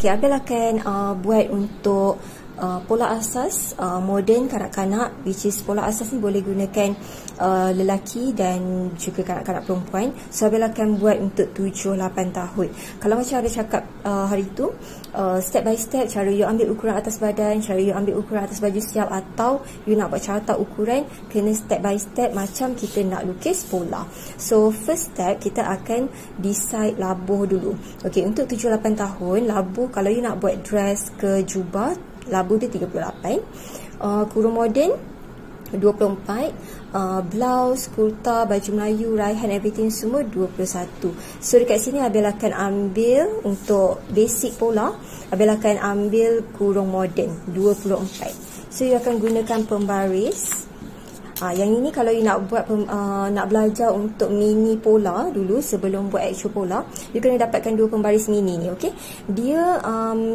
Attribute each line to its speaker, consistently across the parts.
Speaker 1: Okay, Abel akan buat untuk pola asas moden kanak-kanak, which is pola asas ni boleh gunakan lelaki dan juga kanak-kanak perempuan. So Abel akan buat untuk 7-8 tahun. Kalau macam ada cakap hari tu, step by step, cara you ambil ukuran atas badan, cara you ambil ukuran atas baju siap, atau you nak buat carta ukuran, kena step by step macam kita nak lukis pola. So first step, kita akan decide labuh dulu. Okay, untuk 7-8 tahun, labuh kalau you nak buat dress ke jubah, labuh dia 38, kurung moden 24, blouse, kurta, baju Melayu, raihan, everything semua 21. So dekat sini Abel akan ambil untuk basic pola, Abel akan ambil kurung moden 24. So you akan gunakan pembaris. Yang ini kalau you nak buat nak belajar untuk mini pola dulu sebelum buat actual pola, you kena dapatkan 2 pembaris mini ni. Okay, dia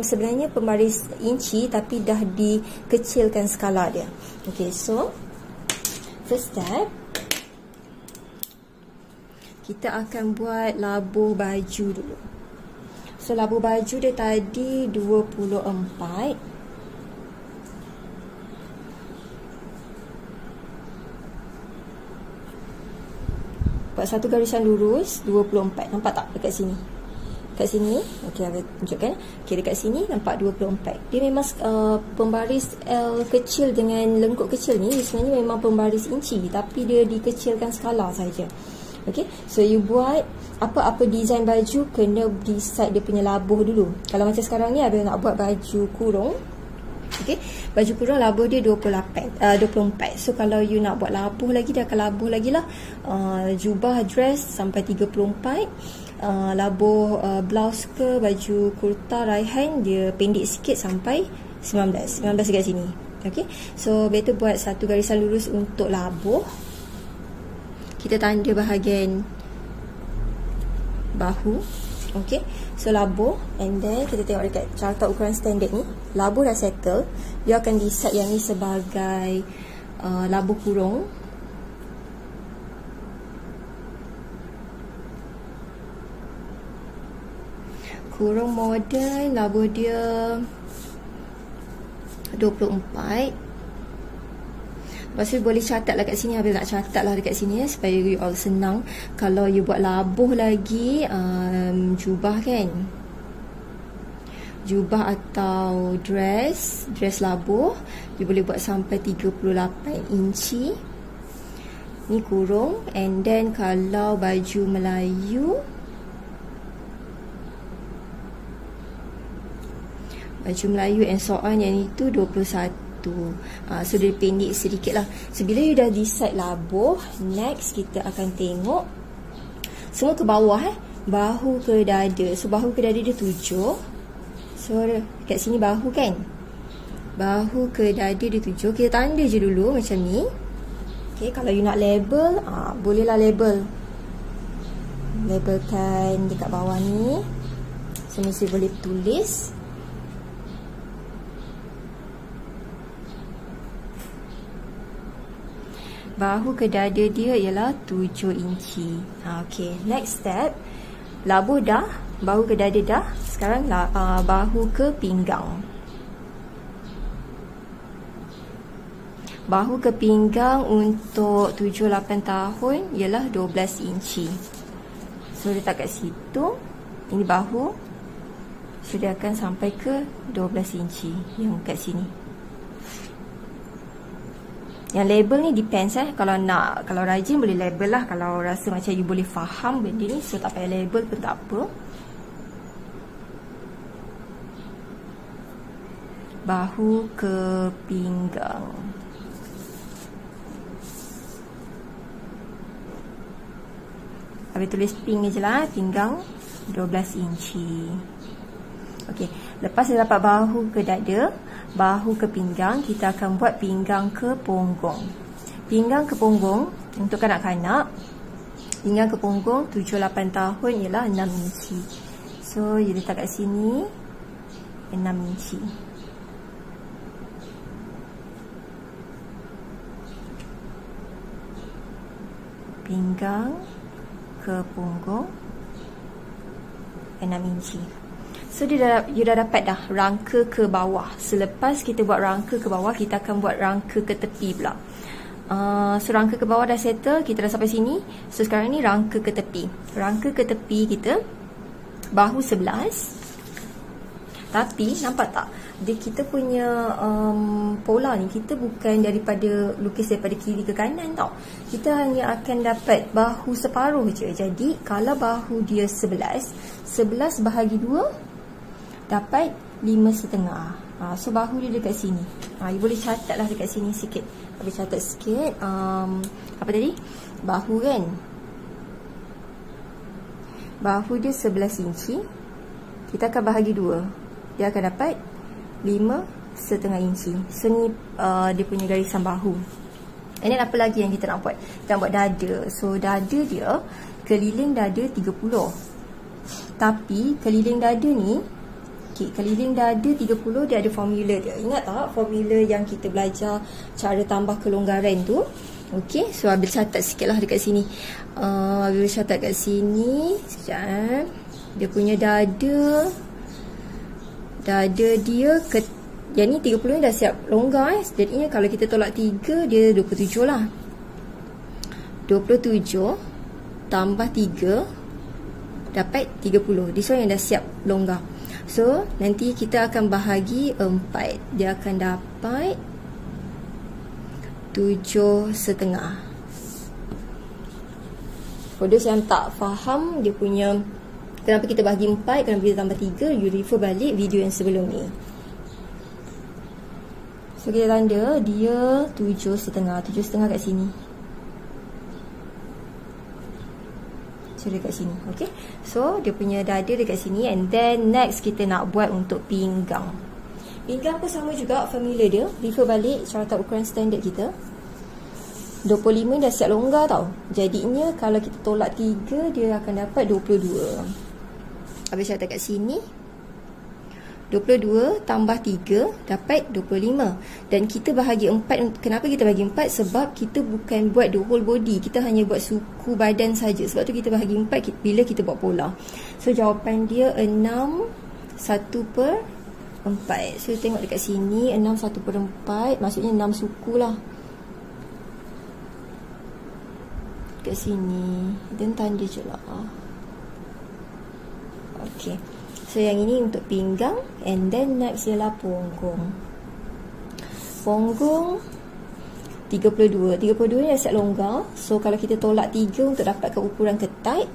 Speaker 1: sebenarnya pembaris inci tapi dah dikecilkan skala dia. Okay, so first step, kita akan buat labuh baju dulu. So labuh baju dia tadi 24. Buat satu garisan lurus 24. Nampak tak dekat sini? Dekat sini, okey, Abel tunjukkan. Okey, dekat sini nampak 24. Dia memang pembaris L kecil dengan lengkuk kecil ni sebenarnya memang pembaris inci, tapi dia dikecilkan skala saja. Okey, so you buat apa-apa design baju kena decide dia punya labuh dulu. Kalau macam sekarang ni Abel nak buat baju kurung. Okay, baju kurung labuh dia 24. So kalau you nak buat labuh lagi, dia akan labuh lagi lah. Jubah dress sampai 34. Labuh blouse ke baju kurta raihan dia pendek sikit sampai 19 dekat sini. Okay, so better buat satu garisan lurus untuk labuh. Kita tanda bahagian bahu. Okay, so labuh, and then kita tengok dekat carta ukuran standard ni, labuh dah settle. Dia akan decide yang ni sebagai labuh kurung. Kurung moden, labuh dia 24. Lepas tu boleh catat lah kat sini. Abel nak catat lah dekat sini supaya you all senang. Kalau you buat labuh lagi, jubah kan, jubah atau dress labuh, you boleh buat sampai 38 inci. Ni kurung. And then kalau baju Melayu, and so on, yang itu 21. So dia pendek sedikit lah. So bila you dah decide labuh, next kita akan tengok semua ke bawah, bahu ke dada. So bahu ke dada dia 7. So kat sini bahu kan, bahu ke dada dia 7. Kita tanda je dulu macam ni. Okay, kalau you nak label, bolehlah labelkan dekat bawah ni. So mesti boleh tulis. Bahu ke dada dia ialah 7 inci. Okay, next step, labuh dah, bahu ke dada dah. Sekarang bahu ke pinggang. Bahu ke pinggang untuk 7-8 tahun ialah 12 inci. So letak kat situ. Ini bahu. So dia akan sampai ke 12 inci yang kat sini. Yang label ni depends kalau rajin boleh label lah. Kalau rasa macam you boleh faham benda ni, so tak payah label pun tak apa. Bahu ke pinggang. Habis tulis ping je lah, pinggang 12 inci. Okey, lepas dah dapat bahu ke dada, bahu ke pinggang, kita akan buat pinggang ke punggung. Pinggang ke punggung untuk kanak-kanak, pinggang ke punggung 7-8 tahun ialah 6 inci. So you letak kat sini 6 inci. Pinggang ke punggung 6 inci. So you dah dapat dah rangka ke bawah. Selepas kita buat rangka ke bawah, kita akan buat rangka ke tepi pula. So rangka ke bawah dah settle, kita dah sampai sini. So sekarang ni rangka ke tepi. Rangka ke tepi kita bahu 11. Tapi nampak tak, kita punya pola ni, kita bukan daripada lukis daripada kiri ke kanan tau. Kita hanya akan dapat bahu separuh je. Jadi kalau bahu dia 11 bahagi 2 dapat 5,5. So bahu dia dekat sini. You boleh catat lah dekat sini sikit. Boleh catat sikit. Apa tadi? Bahu kan, bahu dia 11 inci. Kita akan bahagi 2, dia akan dapat 5,5 inci. So ni dia punya garisan bahu. And then apa lagi yang kita nak buat? Kita nak buat dada. So dada dia, keliling dada 30. Tapi keliling dada ni, keliling dada 30 dia ada formula dia. Ingat tak formula yang kita belajar cara tambah kelonggaran tu? Okey, so Abil catat sikit lah dekat sini. Abil catat kat sini. Sekejap. Dia punya dada dia yang ni 30 ni dah siap longgar. Jadinya kalau kita tolak 3, dia 27 lah. 27 tambah 3 dapat 30. This one yang dah siap longgar. So nanti kita akan bahagi 4. Dia akan dapat 7,5. For those yang tak faham dia punya kenapa kita bahagi 4, kenapa kita tambah 3, you refer balik video yang sebelum ni. So kita tanda dia 7,5. 7,5 kat sini. So dekat sini. Okay. So dia punya dada dekat sini. And then next kita nak buat untuk pinggang. Pinggang pun sama juga formula dia. Refer balik carta ukuran standard kita. 25 dah siap longgar tau. Jadinya kalau kita tolak 3, dia akan dapat 22. Habis catat kat sini. 22 tambah 3 dapat 25. Dan kita bahagi 4. Kenapa kita bahagi 4? Sebab kita bukan buat the whole body. Kita hanya buat suku badan saja. Sebab tu kita bahagi 4 bila kita buat pola. So jawapan dia 6 1/4. So tengok dekat sini 6 1/4. Maksudnya 6 suku lah. Dekat sini. Dan tanda je lah. Okay. So yang ini untuk pinggang. And then next ialah punggung. Punggung 32. 32 ni dah siap longgar. So kalau kita tolak 3 untuk dapatkan ukuran ketat,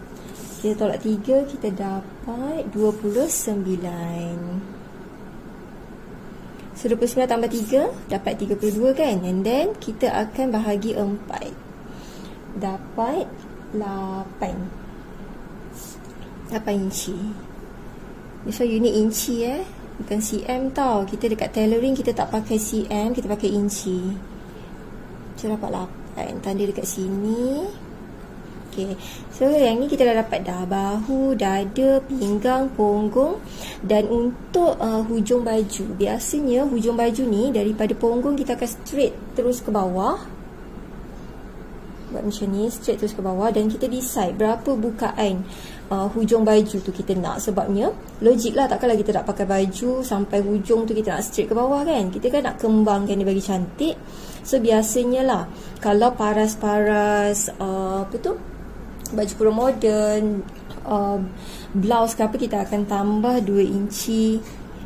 Speaker 1: kita tolak 3, kita dapat 29. So 29 tambah 3 dapat 32 kan. And then kita akan bahagi 4. Dapat 8 inci. So unit inci bukan cm tau. Kita dekat tailoring kita tak pakai cm, kita pakai inci. So dapat 8. Tanda dekat sini. Okay. So yang ni kita dah dapat dah. Bahu, dada, pinggang, punggung. Dan untuk hujung baju, biasanya hujung baju ni daripada punggung kita akan straight terus ke bawah. Buat macam ni, straight terus ke bawah. Dan kita decide berapa bukaan hujung baju tu kita nak. Sebabnya logik lah, takkanlah kita nak pakai baju sampai hujung tu kita nak straight ke bawah kan. Kita kan nak kembangkan dia bagi cantik. So biasanya lah, kalau paras-paras baju kurung moden, blouse ke apa, kita akan tambah 2 inci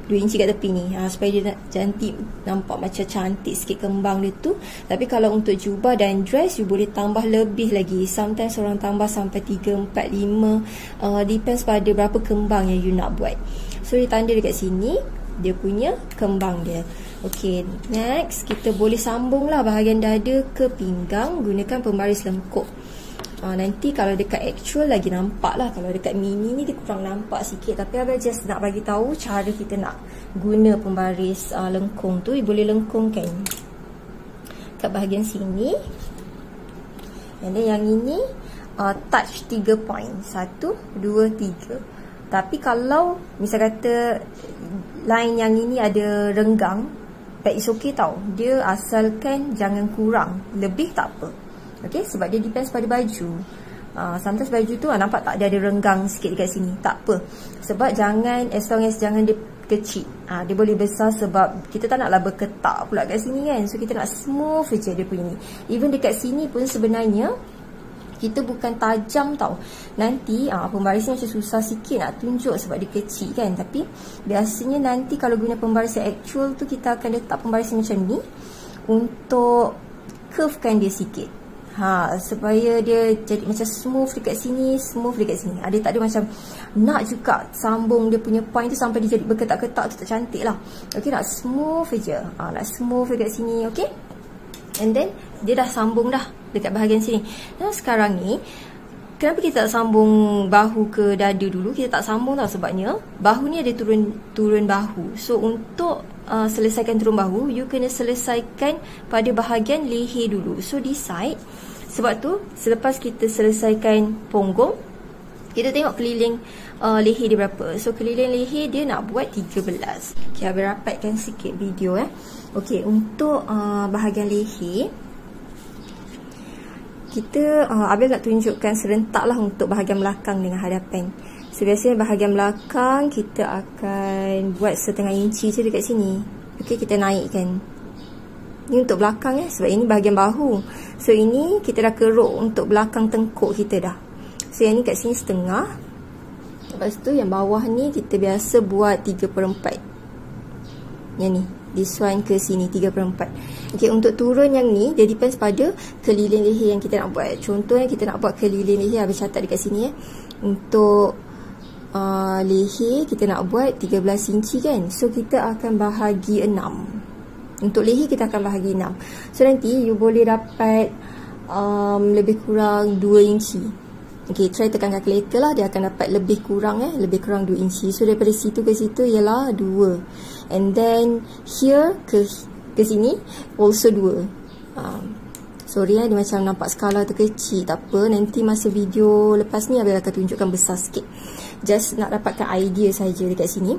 Speaker 1: kat tepi ni, supaya dia cantik, nampak macam cantik sikit kembang dia tu. Tapi kalau untuk jubah dan dress, you boleh tambah lebih lagi. Sometimes orang tambah sampai 3, 4, 5, depends pada berapa kembang yang you nak buat. So dia tanda dekat sini dia punya kembang dia. Okay, next kita boleh sambung lah bahagian dada ke pinggang gunakan pembaris lengkup. Nanti kalau dekat actual lagi nampak lah. Kalau dekat mini ni dia kurang nampak sikit. Tapi Abang just nak bagi tahu cara kita nak guna pembaris lengkung tu. Boleh lengkungkan kat bahagian sini. And then yang ini touch 3 point, 1, 2, 3. Tapi kalau misal kata line yang ini ada renggang, that is okay tau. Dia asalkan jangan kurang, lebih tak apa. Okay, sebab dia depends pada baju. Sometimes baju tu nampak tak dia ada renggang sikit dekat sini. Tak apa. Sebab jangan, as long as jangan dia kecil. Dia boleh besar sebab kita tak naklah berketak pula kat sini kan. So kita nak smooth je dia punya ni. Even dekat sini pun sebenarnya kita bukan tajam tau. Nanti pembarisan macam susah sikit nak tunjuk sebab dia kecil kan. Tapi biasanya nanti kalau guna pembarisan actual tu, kita akan letak pembarisan macam ni untuk curvekan dia sikit. Supaya dia jadi macam smooth dekat sini, smooth dekat sini. Dia tak ada macam nak juga sambung dia punya point tu sampai dia jadi berketak-ketak tu, tak cantik lah. Okay, nak smooth je. Nak smooth dekat sini, okay. And then dia dah sambung dah dekat bahagian sini. Dan sekarang ni, kenapa kita tak sambung bahu ke dada dulu? Kita tak sambung tau, sebabnya bahu ni ada turun bahu. So untuk selesaikan turun bahu, you kena selesaikan pada bahagian leher dulu. So decide. Sebab tu selepas kita selesaikan punggung, kita tengok keliling leher dia berapa. So keliling leher dia nak buat 13. Okay, Abel rapatkan sikit video Okay, untuk bahagian leher, kita Abel nak tunjukkan serentak lah untuk bahagian belakang dengan hadapan. So biasanya bahagian belakang kita akan buat setengah inci je dekat sini. Okay, kita naikkan. Ni untuk belakang sebab ini bahagian bahu. So ini kita dah keruk untuk belakang tengkuk kita dah. So yang ni kat sini setengah. Lepas tu yang bawah ni kita biasa buat 3/4. Yang ni, this one ke sini 3/4. Okay, untuk turun yang ni dia depends pada keliling leher yang kita nak buat. Contohnya kita nak buat keliling leher, habis catat dekat sini Untuk leher kita nak buat 13 inci kan. So kita akan bahagi 6. Untuk leher kita akan bahagi 6. So nanti you boleh dapat lebih kurang 2 inci. Okay, try tekan calculator lah. Dia akan dapat lebih kurang lebih kurang 2 inci. So daripada situ ke situ ialah 2. And then here ke sini also 2. Sorry dia macam nampak skala tu kecil. Tak apa, nanti masa video lepas ni Abel akan tunjukkan besar sikit. Just nak dapatkan idea saja dekat sini.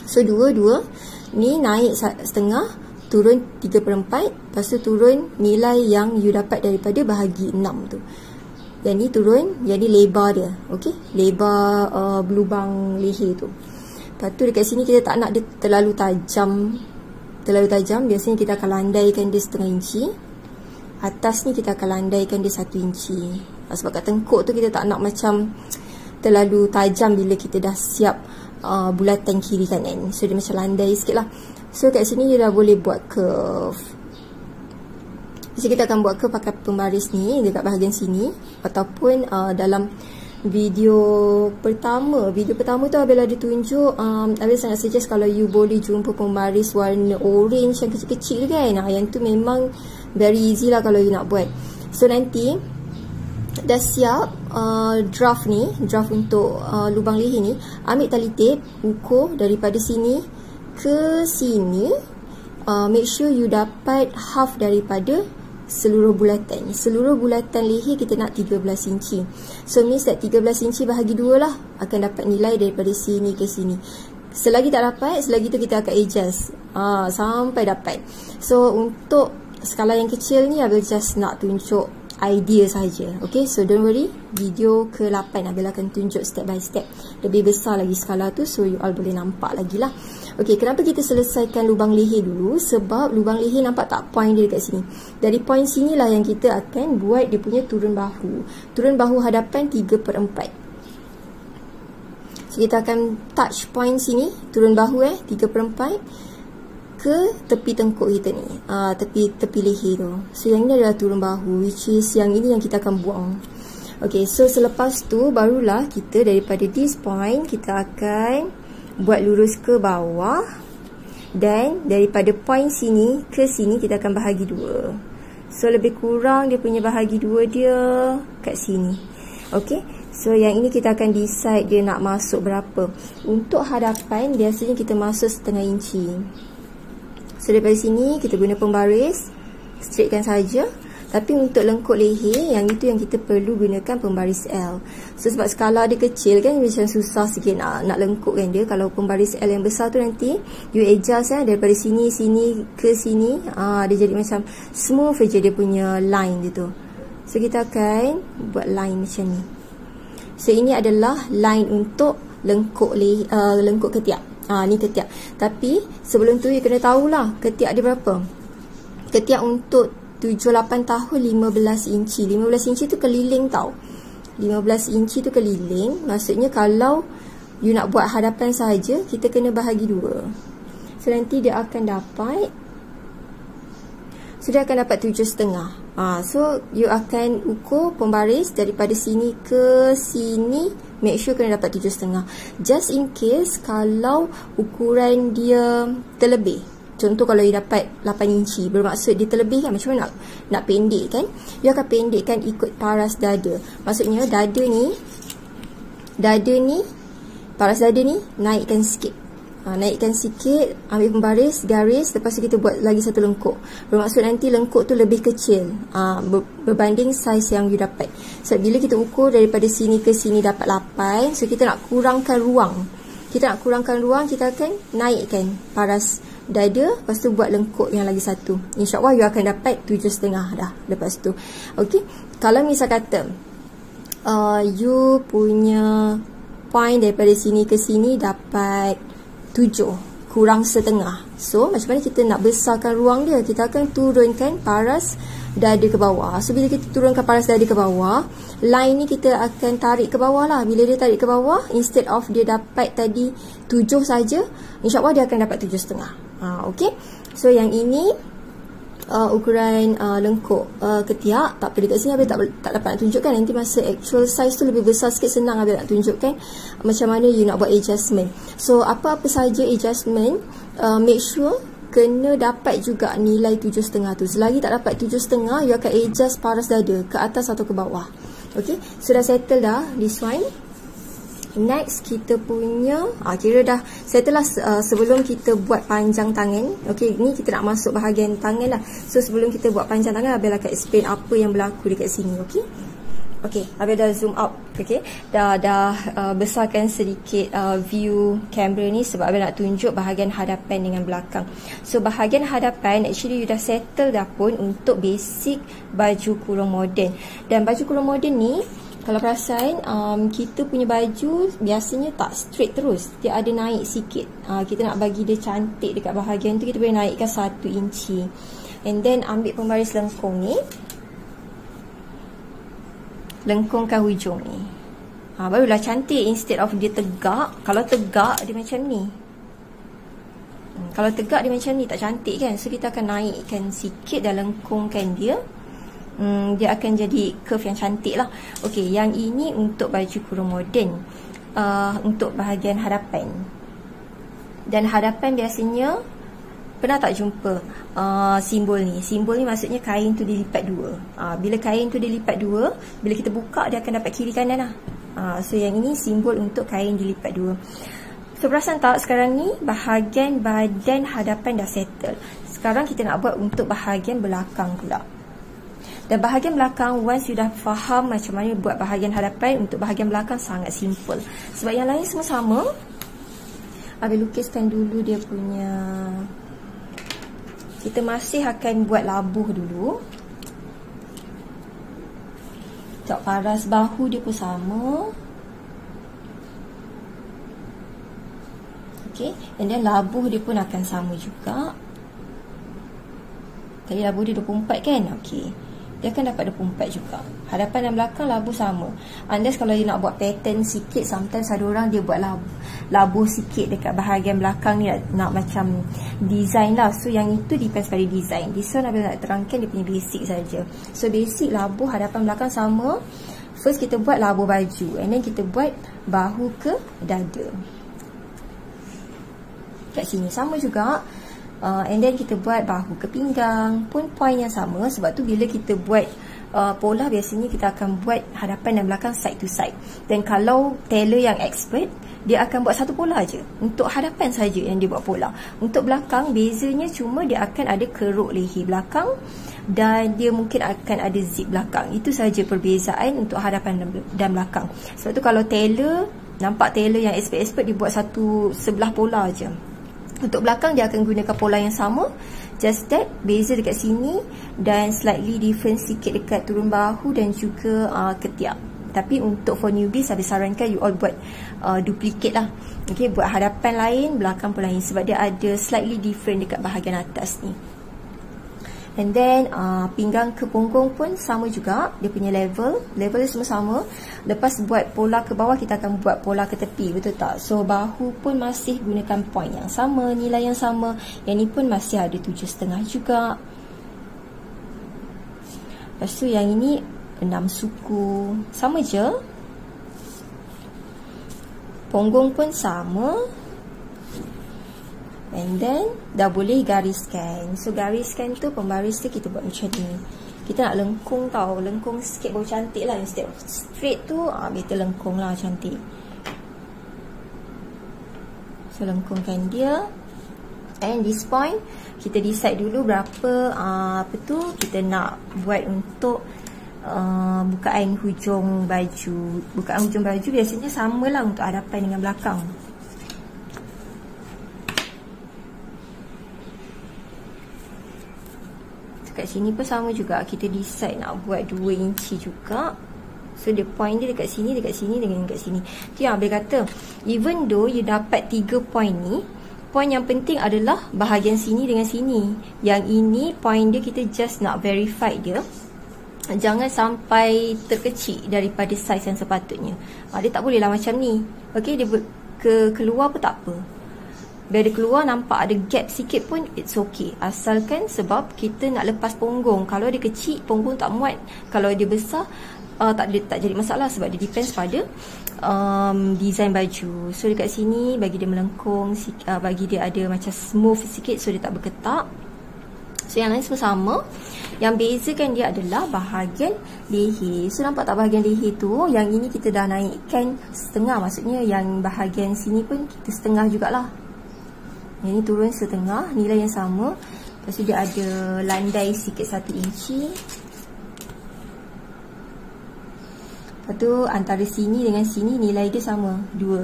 Speaker 1: So 2 ni naik setengah, turun 3/4. Lepas tu turun nilai yang you dapat daripada bahagi 6 tu. Yang ni turun, yang ni lebar dia. Okay, lebar lubang leher tu. Lepas tu dekat sini kita tak nak dia terlalu tajam. Biasanya kita akan landaikan dia setengah inci. Atas ni kita akan landaikan dia 1 inci. Sebab kat tengkuk tu kita tak nak macam terlalu tajam bila kita dah siap bulatan kiri kanan. So dia macam landai sikit lah. So kat sini dia dah boleh buat curve. Jadi kita akan buat curve pakai pembaris ni dekat bahagian sini. Ataupun dalam video pertama tu Abel ada tunjuk, Abel sangat suggest kalau you boleh jumpa pembaris warna orange yang kecil-kecil kan. Yang tu memang very easy lah kalau you nak buat. So nanti dah siap draft untuk lubang leher ni, ambil tali tape, ukur daripada sini ke sini. Make sure you dapat half daripada seluruh bulatan. Seluruh bulatan leher kita nak 13 inci. So means that 13 inci bahagi 2 lah, akan dapat nilai daripada sini ke sini. Selagi tak dapat, selagi tu kita akan adjust sampai dapat. So untuk skala yang kecil ni Abel just nak tunjuk idea saja. Okay, so don't worry, video ke-8 Abel akan tunjuk step by step. Lebih besar lagi skala tu, so you all boleh nampak lagi lah. Okay, kenapa kita selesaikan lubang leher dulu? Sebab lubang leher nampak tak point dia dekat sini. Dari point sini lah yang kita akan buat dia punya turun bahu. Turun bahu hadapan 3/4. So kita akan touch point sini, turun bahu 3/4 ke tepi tengkuk kita ni, tepi leher tu. So yang ini adalah turun bahu, which is yang ini yang kita akan buang. Okay, so selepas tu barulah kita daripada this point kita akan buat lurus ke bawah. Dan daripada point sini ke sini kita akan bahagi 2. So lebih kurang dia punya bahagi 2 dia kat sini. Okay, so yang ini kita akan decide dia nak masuk berapa. Untuk hadapan biasanya kita masuk setengah inci. So daripada sini kita guna pembaris, straightkan saja. Tapi untuk lengkuk leher, yang itu yang kita perlu gunakan pembaris L. So sebab skala dia kecil kan, macam susah sikit nak lengkukkan dia. Kalau pembaris L yang besar tu nanti you adjust daripada sini ke sini, dia jadi macam smooth je dia punya line dia tu. So kita akan buat line macam ni. So ini adalah line untuk lengkuk ketiak. Ni ketiak. Tapi sebelum tu you kena tahulah ketiak dia berapa. Ketiak untuk 7-8 tahun 15 inci. 15 inci tu keliling tau. 15 inci tu keliling. Maksudnya kalau you nak buat hadapan saja, kita kena bahagi 2. So nanti dia akan dapat 7,5. So you akan ukur pembaris daripada sini ke sini, make sure kena dapat 7,5. Just in case kalau ukuran dia terlebih, contoh kalau you dapat 8 inci, bermaksud dia terlebih kan, macam mana nak pendek kan, you akan pendekkan ikut paras dada. Maksudnya dada ni paras dada ni naikkan sikit. Naikkan sikit, ambil pembaris, garis, lepas tu kita buat lagi satu lengkuk. Bermaksud nanti lengkuk tu lebih kecil berbanding saiz yang you dapat. So bila kita ukur daripada sini ke sini dapat 8, so kita nak kurangkan ruang. Kita akan naikkan paras dada, lepas tu buat lengkuk yang lagi satu. InsyaAllah you akan dapat 7,5 dah lepas tu. Okey, kalau misal kata you punya point daripada sini ke sini dapat 7 kurang setengah. So macam mana kita nak besarkan ruang dia? Kita akan turunkan paras dada ke bawah. So bila kita turunkan paras dada ke bawah, line ni kita akan tarik ke bawah lah. Bila dia tarik ke bawah, instead of dia dapat tadi 7 saja, insyaAllah dia akan dapat 7,5. Okay, so yang ini ukuran lengkuk ketiak. Tak apa, dekat sini Abel tak dapat nak tunjukkan. Nanti masa actual size tu lebih besar sikit, senang Abel nak tunjukkan macam mana you nak buat adjustment. So apa-apa saja adjustment, make sure kena dapat juga nilai 7,5 tu. Selagi tak dapat 7,5, you akan adjust paras dada ke atas atau ke bawah. Okay, sudah settle dah this one. Next kita punya kira dah settle lah sebelum kita buat panjang tangan. Okey, ni kita nak masuk bahagian tangan lah. So sebelum kita buat panjang tangan, Abel akan explain apa yang berlaku dekat sini. Okey. Okey, Abel dah zoom out. Okey. Dah besarkan sedikit view kamera ni sebab Abel nak tunjuk bahagian hadapan dengan belakang. So bahagian hadapan actually you dah settle dah pun untuk basic baju kurung moden. Dan baju kurung moden ni, kalau perasan, kita punya baju biasanya tak straight terus. Dia ada naik sikit. Kita nak bagi dia cantik dekat bahagian tu, kita boleh naikkan 1 inci. And then ambil pembaris lengkung ni, lengkungkan hujung ni. Barulah cantik. Instead of dia tegak, kalau tegak dia macam ni. Kalau tegak dia macam ni, tak cantik kan. So kita akan naikkan sikit dan lengkungkan dia. Dia akan jadi curve yang cantik lah. Okey, yang ini untuk baju kurung moden, untuk bahagian hadapan. Dan hadapan biasanya pernah tak jumpa simbol ni? Simbol ni maksudnya kain tu dilipat 2. Bila kain tu dilipat 2, bila kita buka dia akan dapat kiri kanan lah. So yang ini simbol untuk kain dilipat 2. So perasan tak sekarang ni bahagian badan hadapan dah settle. Sekarang kita nak buat untuk bahagian belakang pula. Dan bahagian belakang, once you dah faham macam mana buat bahagian hadapan, untuk bahagian belakang sangat simple. Sebab yang lain semua sama. Abel lukiskan dulu dia punya. Kita masih akan buat labuh dulu. Tak, paras bahu dia pun sama. Okay, and then labuh dia pun akan sama juga. Tadi labuh dia 24 kan? Okay, dia akan dapat 24 juga. Hadapan dan belakang labuh sama. Unless kalau dia nak buat pattern sikit, sometimes ada orang dia buat labuh sikit dekat bahagian belakang ni, nak macam design lah. So yang itu depends pada design. This one Abel nak terangkan dia punya basic saja. So basic labuh hadapan belakang sama. First kita buat labuh baju, and then kita buat bahu ke dada. Kat sini sama juga. And then kita buat bahu ke pinggang, pun point yang sama. Sebab tu bila kita buat pola, biasanya kita akan buat hadapan dan belakang side to side. Dan kalau tailor yang expert, dia akan buat satu pola je. Untuk hadapan saja yang dia buat pola. Untuk belakang, bezanya cuma dia akan ada keruk leher belakang, dan dia mungkin akan ada zip belakang. Itu saja perbezaan untuk hadapan dan belakang. Sebab tu kalau tailor, nampak tailor yang expert-expert, dia buat satu sebelah pola je. Untuk belakang dia akan gunakan pola yang sama, just that beza dekat sini dan slightly different sikit dekat turun bahu dan juga ketiak. Tapi untuk for newbies, saya sarankan you all buat duplicate lah. Okay, buat hadapan lain, belakang pun lain, sebab dia ada slightly different dekat bahagian atas ni. And then pinggang ke punggung pun sama juga, dia punya level dia semua sama. Lepas buat pola ke bawah, kita akan buat pola ke tepi, betul tak? So bahu pun masih gunakan point yang sama, nilai yang sama. Yang ni pun masih ada 7,5 juga. Lepas tu yang ini 6 suku, sama je. Punggung pun sama. And then dah boleh gariskan. So gariskan tu, pembaris tu kita buat macam ni. Kita nak lengkung tau, lengkung sikit baru cantik lah. Instead of straight tu, better lengkung lah, cantik. So lengkungkan dia. And this point, kita decide dulu berapa kita nak buat untuk bukaan hujung baju. Bukaan hujung baju biasanya samalah untuk hadapan dengan belakang. Kat sini pun sama juga, kita decide nak buat 2 inci juga. So the point dia dekat sini dengan dekat sini. Tu yang Abel kata, even though you dapat 3 point ni, point yang penting adalah bahagian sini dengan sini. Yang ini point dia, kita just nak verify dia, jangan sampai terkecil daripada saiz yang sepatutnya. Dia tak boleh lah macam ni. Okay, dia keluar pun tak apa. Bila dia keluar nampak ada gap sikit pun it's okay, asalkan sebab kita nak lepas punggung. Kalau dia kecil, punggung tak muat. Kalau dia besar, tak jadi masalah, sebab dia depends pada design baju. So dekat sini bagi dia melengkung, bagi dia ada macam smooth sikit, so dia tak berketak. So yang lain semua sama. Yang bezakan dia adalah bahagian leher. So nampak tak bahagian leher tu, yang ini kita dah naikkan setengah. Maksudnya yang bahagian sini pun kita setengah jugalah. Yang ni turun setengah, nilai yang sama. Lepas tu dia ada landai sikit 1 inci. Lepas tu antara sini dengan sini nilai dia sama, 2.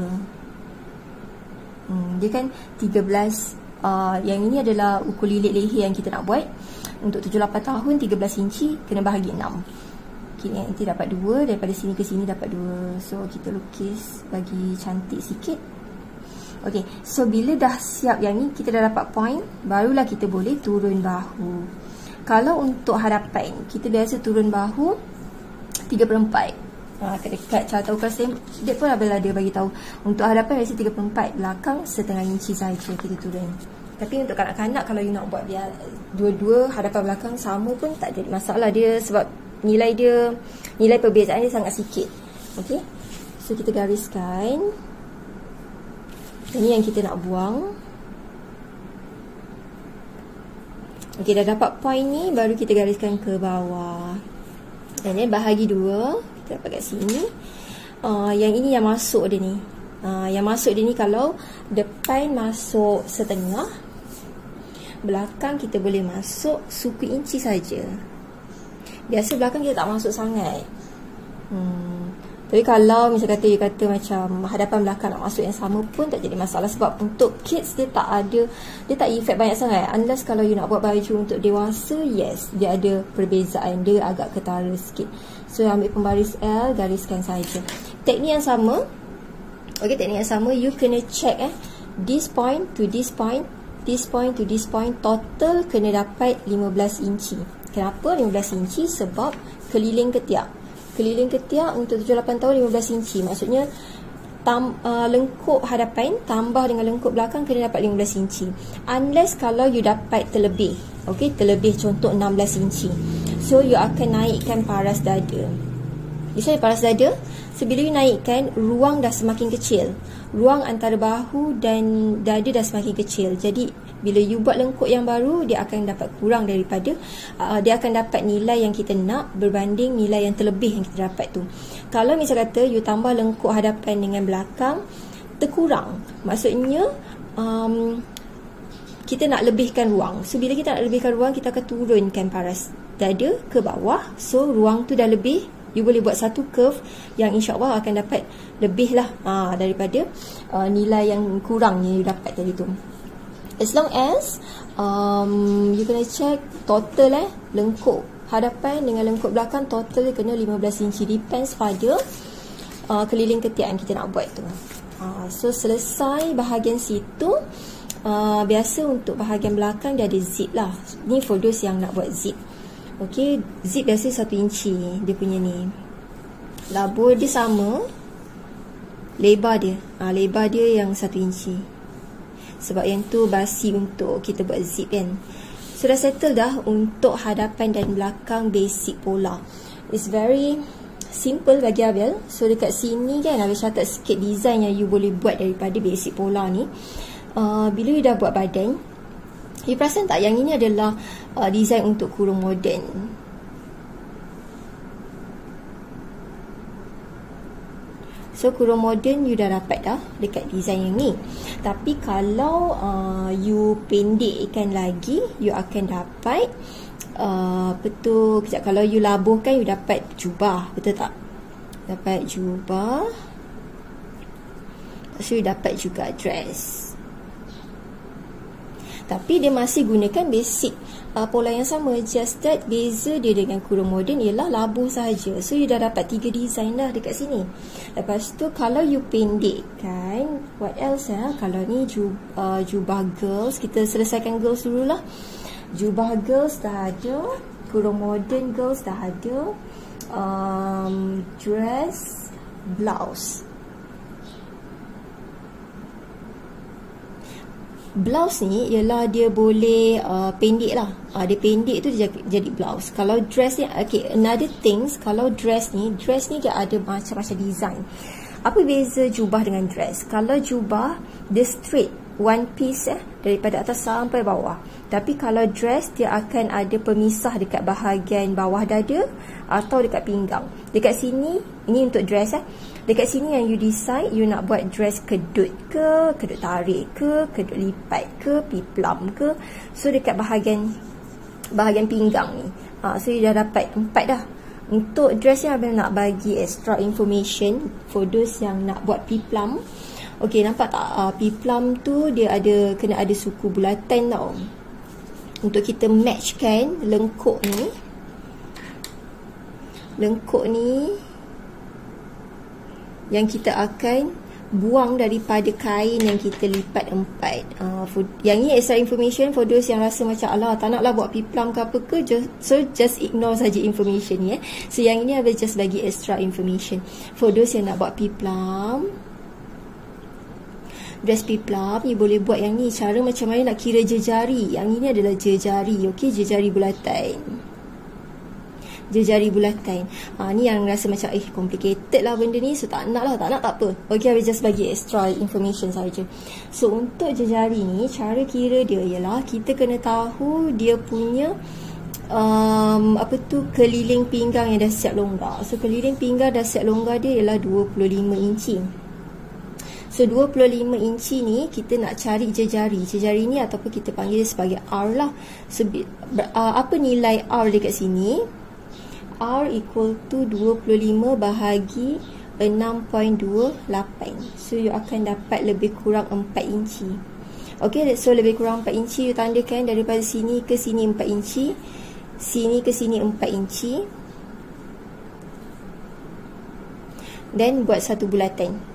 Speaker 1: Dia kan 13. Yang ini adalah ukur lilit leher yang kita nak buat. Untuk 7-8 tahun, 13 inci kena bahagi 6. Okay, nanti dapat 2, daripada sini ke sini dapat 2. So kita lukis bagi cantik sikit. Okay, so bila dah siap yang ni, kita dah dapat point, barulah kita boleh turun bahu. Kalau untuk hadapan, kita biasa turun bahu 3/4. Dekat cara tahu kelas dia pun ada bagi tahu. Untuk hadapan biasa 3/4, belakang setengah inci saja kita turun. Tapi untuk kanak-kanak, kalau you nak buat biar dua-dua hadapan belakang sama pun tak jadi masalah dia, sebab nilai perbezaan dia sangat sikit. Okay, so kita gariskan. Ini yang kita nak buang. Okey, dah dapat point ni, baru kita gariskan ke bawah. Dan then bahagi 2, kita dapat kat sini. Yang ini yang masuk dia ni. Yang masuk dia ni, kalau depan masuk setengah, belakang kita boleh masuk suku inci saja. Biasa belakang kita tak masuk sangat. Tapi kalau misalnya kata macam hadapan belakang nak masuk yang sama pun tak jadi masalah, sebab untuk kids dia tak efek banyak sangat. Unless kalau you nak buat baju untuk dewasa, yes, dia ada perbezaan, dia agak ketara sikit. So ambil pembaris L, gariskan saja. Teknik yang sama. Okey, teknik yang sama, you kena check this point to this point, this point to this point, total kena dapat 15 inci. Kenapa 15 inci? Sebab keliling ketiak. Keliling ketiak untuk 7-8 tahun 15 inci. Maksudnya lengkup hadapan tambah dengan lengkup belakang kena dapat 15 inci. Unless kalau you dapat terlebih. Okay, terlebih contoh 16 inci. So you akan naikkan paras dada. Misalnya paras dada, so bila you naikkan, ruang dah semakin kecil. Ruang antara bahu dan dada dah semakin kecil. Jadi bila you buat lengkuk yang baru, dia akan dapat kurang daripada dia akan dapat nilai yang kita nak berbanding nilai yang terlebih yang kita dapat tu. Kalau misal kata you tambah lengkuk hadapan dengan belakang, terkurang. Maksudnya kita nak lebihkan ruang. So bila kita nak lebihkan ruang, kita akan turunkan paras dada ke bawah. So ruang tu dah lebih, you boleh buat satu curve yang insyaAllah akan dapat lebih lah daripada nilai yang kurang yang you dapat tadi tu. As long as you kena check total lengkup hadapan dengan lengkup belakang total dia kena 15 inci. Depends pada keliling ketiak yang kita nak buat tu. So selesai bahagian situ. Biasa untuk bahagian belakang dia ada zip lah. Ni for those yang nak buat zip. Okay, zip biasa 1 inci dia punya ni. Labur dia sama, lebar dia lebar dia yang 1 inci. Sebab yang tu basi untuk kita buat zip kan. So dah settle dah untuk hadapan dan belakang basic pola. It's very simple bagi Abel. So dekat sini kan Abel catat sikit design yang you boleh buat daripada basic pola ni. Bila you dah buat badan, you perasan tak yang ini adalah design untuk kurung moden. So kurung moden you dah dapat dah dekat design yang ni. Tapi kalau you pendekkan lagi, you akan dapat kejap, kalau you labuhkan you dapat jubah, betul tak? Dapat jubah. So you dapat juga dress. Tapi dia masih gunakan basic pola yang sama. Just that beza dia dengan kurung moden ialah labuh sahaja. So you dah dapat 3 design dah dekat sini. Lepas tu kalau you pendekkan, what else kalau ni jubah girls, kita selesaikan girls dululah. Jubah girls dah ada, kurung moden girls dah ada, dress, blouse. Blouse ni ialah dia boleh pendek lah. Dia pendek tu dia jadi blouse. Kalau dress ni, okay, another things, kalau dress ni dia ada macam-macam design. Apa beza jubah dengan dress? Kalau jubah dia straight, one piece daripada atas sampai bawah. Tapi kalau dress dia akan ada pemisah dekat bahagian bawah dada atau dekat pinggang. Dekat sini, ini untuk dress dekat sini yang you decide you nak buat dress kedut ke, kedut tarik ke, kedut lipat ke, piplam ke. So dekat bahagian pinggang ni. So you dah dapat 4 dah. Untuk dress yang Abang nak bagi extra information for those yang nak buat piplam. Okay, nampak tak? Piplam tu dia kena ada suku bulatan tau. Untuk kita matchkan lengkuk ni. Lengkuk ni yang kita akan buang daripada kain yang kita lipat 4. Yang ni extra information for those yang rasa macam alah tak naklah buat piplam ke apa ke, just ignore saja information ni. So yang ini Abang just bagi extra information for those yang nak buat piplam. Dress piplam you boleh buat yang ni. Cara macam mana nak kira jejari. Yang ini adalah jejari. Okay, jejari bulatan. Jejari bulatan. Ni yang rasa macam complicated lah benda ni. So tak nak tak apa. Okay, I just bagi extra information saja. So untuk jejari ni, cara kira dia ialah kita kena tahu dia punya keliling pinggang yang dah siap longgar. So keliling pinggang dah siap longgar dia ialah 25 inci. So 25 inci ni kita nak cari jejari. Jejari ni ataupun kita panggil dia sebagai R lah. So apa nilai R dekat sini? R equal to 25 bahagi 6.28. So you akan dapat lebih kurang 4 inci. Okay, so lebih kurang 4 inci you tandakan daripada sini ke sini 4 inci, sini ke sini 4 inci. Dan buat satu bulatan.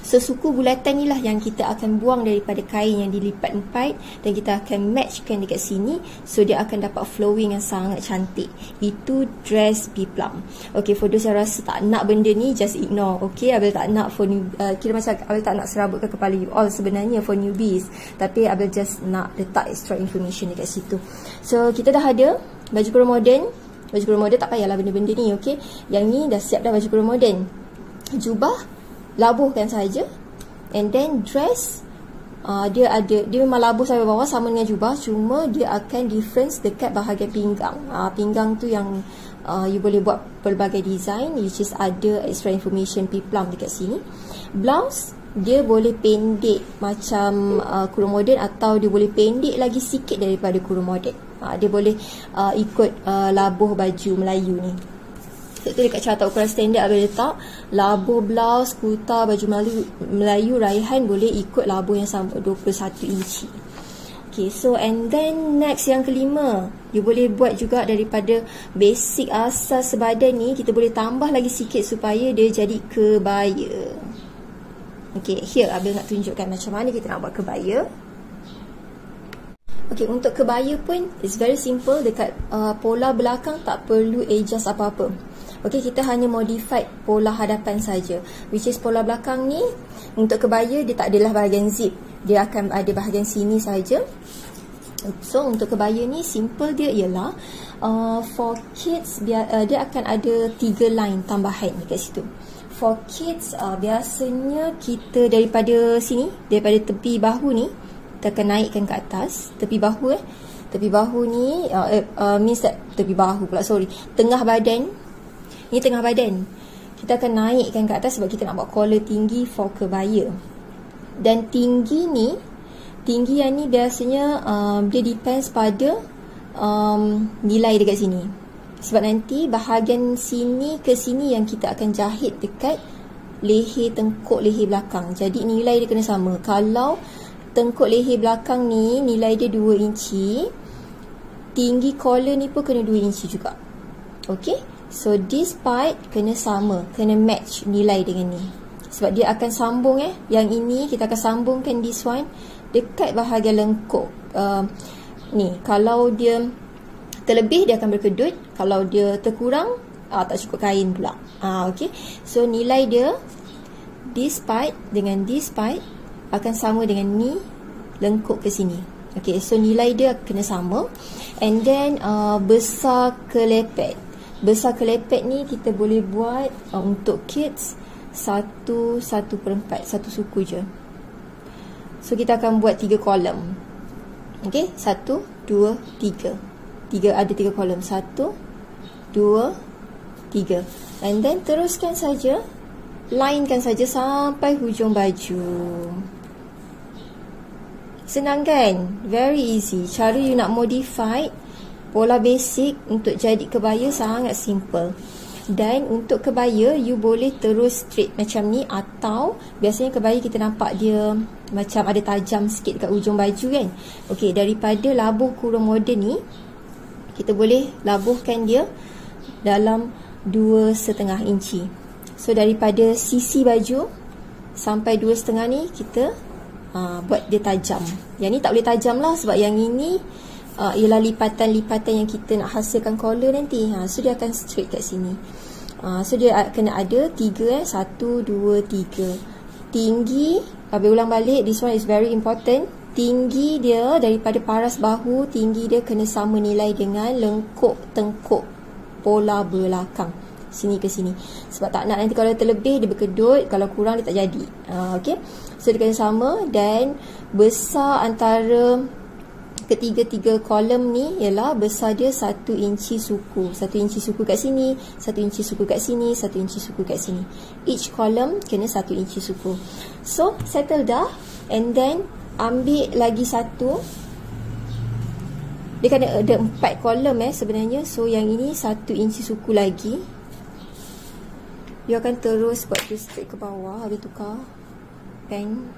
Speaker 1: So suku bulatan ni lah yang kita akan buang daripada kain yang dilipat 4 dan kita akan matchkan dekat sini. So dia akan dapat flowing yang sangat cantik. Itu dress piplam. Okay, for those yang rasa tak nak benda ni, just ignore. Okay, Abel tak nak for kira macam Abel tak nak serabutkan kepala you all sebenarnya for newbies. Tapi Abel just nak letak extra information dekat situ. So kita dah ada baju kurung moden. Baju kurung moden tak payahlah benda-benda ni. Okay, yang ni dah siap dah baju kurung moden. Jubah labuhkan saja. And then dress dia memang labuh sampai bawah sama dengan jubah, cuma dia akan difference dekat bahagian pinggang. Pinggang tu yang you boleh buat pelbagai design, which is ada extra information piplam dekat sini. Blouse dia boleh pendek macam kurung moden atau dia boleh pendek lagi sikit daripada kurung moden. Dia boleh ikut labuh baju Melayu ni. So tu dekat carta ukuran standard Abang letak labuh blouse, kurta, baju Melayu raihan boleh ikut labuh yang sama 21 inci. Okay, so and then next yang kelima, you boleh buat juga daripada basic asas sebadan ni, kita boleh tambah lagi sikit supaya dia jadi kebaya. Okay, here Abil nak tunjukkan macam mana kita nak buat kebaya. Okay, untuk kebaya pun it's very simple. Dekat pola belakang tak perlu adjust apa-apa. Okay, kita hanya modify pola hadapan saja, which is pola belakang ni untuk kebaya dia tak adalah bahagian zip, dia akan ada bahagian sini saja. So untuk kebaya ni simple dia ialah for kids dia akan ada 3 line tambahan dekat situ. For kids biasanya kita daripada sini, daripada tepi bahu ni kita akan naikkan ke atas. Tepi bahu tepi bahu ni means that tepi bahu pula, sorry, tengah badan. Ni tengah badan kita akan naikkan ke atas sebab kita nak buat collar tinggi for kebaya. Dan tinggi yang ni biasanya dia depends pada nilai dekat sini. Sebab nanti bahagian sini ke sini yang kita akan jahit dekat leher, tengkuk leher belakang. Jadi nilai dia kena sama. Kalau tengkuk leher belakang ni nilai dia 2 inci, tinggi collar ni pun kena 2 inci juga. Okay, so this part kena sama, kena match nilai dengan ni. Sebab dia akan sambung yang ini kita akan sambungkan this one dekat bahagian lengkuk ni. Kalau dia terlebih dia akan berkedut, kalau dia terkurang tak cukup kain pula. Okay, so nilai dia this part dengan this part akan sama dengan ni lengkuk ke sini. Okay, so nilai dia kena sama. And then besar kelepek. Besar kelepek ni kita boleh buat untuk kids 1/4, satu suku je. So kita akan buat 3 kolom. Okay, 1, 2, 3. Ada 3 kolom. 1, 2, 3. And then teruskan saja, linekan saja sampai hujung baju. Senang kan? Very easy. Cara you nak modify pola basic untuk jadi kebaya sangat simple. Dan untuk kebaya you boleh terus straight macam ni, atau biasanya kebaya kita nampak dia macam ada tajam sikit dekat hujung baju kan. Okey, daripada labuh kurung moden ni kita boleh labuhkan dia dalam 2,5 inci. So daripada sisi baju sampai 2,5 ni kita buat dia tajam. Yang ni tak boleh tajam lah sebab yang ini ialah lipatan-lipatan yang kita nak hasilkan collar nanti. So dia akan straight kat sini. So dia kena ada 3 1, 2, 3. Tinggi, Habis ulang balik, this one is very important. Tinggi dia daripada paras bahu, tinggi dia kena sama nilai dengan lengkuk tengkuk pola belakang, sini ke sini. Sebab tak nak nanti kalau terlebih dia berkedut, kalau kurang dia tak jadi. Okay, so dia kena sama. Dan besar antara ketiga-tiga kolom ni ialah besar dia 1 inci suku. 1 inci suku kat sini, 1 inci suku kat sini, 1 inci suku kat sini. Each kolom kena 1 inci suku. So settle dah. And then ambil lagi satu. Dia kena ada 4 kolom sebenarnya. So yang ini 1 inci suku lagi. Dia akan terus buat dia straight ke bawah. Habis tukar pen.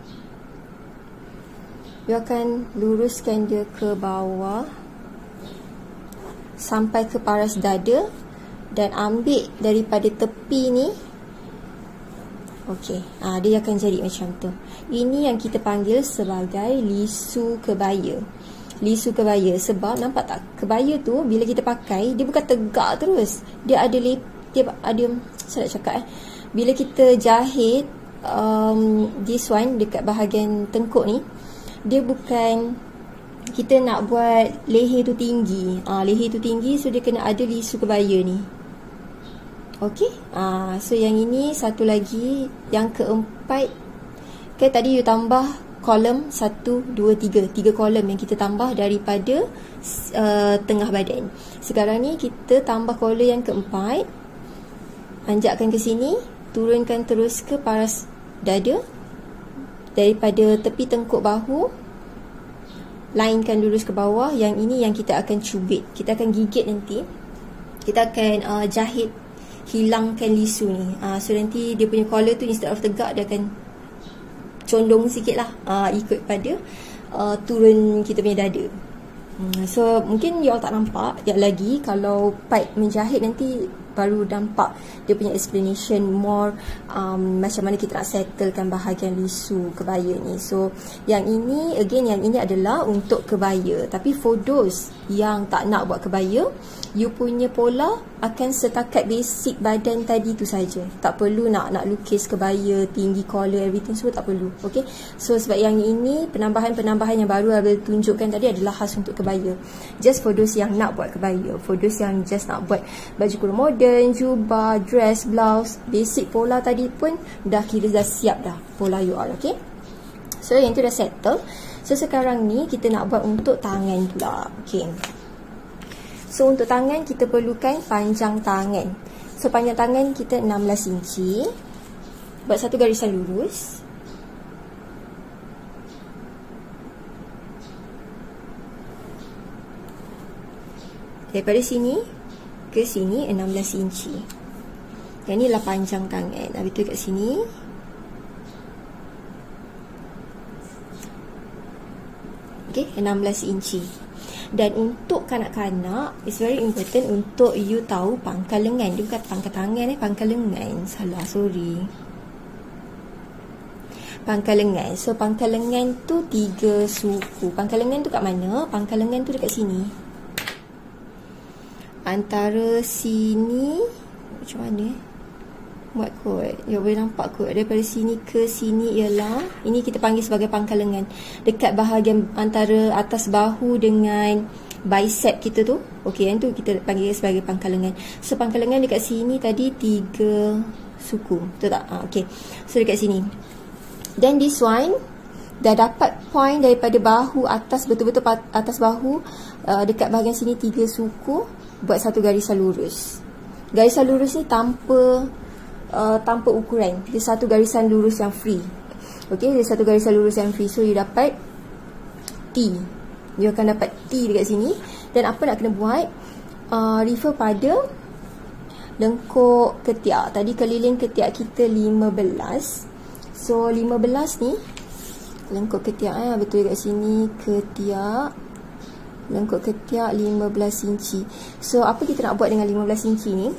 Speaker 1: Dia akan luruskan dia ke bawah sampai ke paras dada. Dan ambil daripada tepi ni. Okey, dia akan jadi macam tu. Ini yang kita panggil sebagai lisu kebaya. Lisu kebaya. Sebab nampak tak, kebaya tu bila kita pakai, dia bukan tegak terus. Dia ada saya nak cakap bila kita jahit this one dekat bahagian tengkuk ni, dia bukan kita nak buat leher tu tinggi. Leher tu tinggi, so dia kena ada lisu kebaya ni. Okey. So yang ini satu lagi, yang keempat. Okay, tadi you tambah kolom 1, 2, 3. 3 kolom yang kita tambah daripada tengah badan. Sekarang ni kita tambah kolom yang keempat. Anjakkan ke sini, turunkan terus ke paras dada. Daripada tepi tengkuk bahu, linekan lurus ke bawah. Yang ini yang kita akan cubit. Kita akan gigit nanti. Kita akan jahit, hilangkan lisu ni. So nanti dia punya collar tu instead of tegak, dia akan condong sikit lah, ikut pada turun kita punya dada. So mungkin you all tak nampak sekejap lagi. Kalau part menjahit nanti baru nampak dia punya explanation more macam mana kita nak settlekan bahagian lisu kebaya ni. So yang ini again, yang ini adalah untuk kebaya. Tapi for those yang tak nak buat kebaya, you punya pola akan setakat basic badan tadi tu saja. Tak perlu nak lukis kebaya, tinggi collar, everything semua tak perlu. Okay, so sebab yang ini penambahan-penambahan yang baru Abel tunjukkan tadi adalah khas untuk kebaya. Just for those yang nak buat kebaya, for those yang just nak buat baju kurung moden, jubah, dress, blouse, basic pola tadi pun dah kira dah siap dah pola you all. Okay, so yang tu dah settle. So sekarang ni kita nak buat untuk tangan pula. Okay, so untuk tangan kita perlukan panjang tangan. So panjang tangan kita 16 inci. Buat satu garisan lurus. Daripada sini ke sini 16 inci. Yang ni adalah panjang tangan. Habis tu kat sini okay, 16 inci. Dan untuk kanak-kanak, it's very important untuk you tahu pangkal lengan. Dia bukan pangkal tangan, pangkal lengan. Salah, sorry. Pangkal lengan. So pangkal lengan tu 3 suku. Pangkal lengan tu kat mana? Pangkal lengan tu dekat sini. Antara sini, macam mana? Buat kot. Ya, boleh nampak kot. Daripada sini ke sini ialah, ini kita panggil sebagai pangkal lengan. Dekat bahagian antara atas bahu dengan bicep kita tu. Okey, yang tu kita panggil sebagai pangkal lengan. So pangkal lengan dekat sini tadi 3 suku. Betul tak? Okey. So dekat sini. Then this one dah dapat point daripada bahu atas, betul-betul atas bahu, dekat bahagian sini 3 suku. Buat satu garisan lurus. Garisan lurus ni tanpa ukuran. Dia satu garisan lurus yang free. Okey, dia satu garisan lurus yang free. So you dapat T. You akan dapat T dekat sini. Dan apa nak kena buat? Refer pada lengkuk ketiak. Tadi keliling ketiak kita 15. So 15 ni lengkuk ketiak, betul dekat sini ketiak. Lengkuk ketiak 15 inci. So apa kita nak buat dengan 15 inci ni?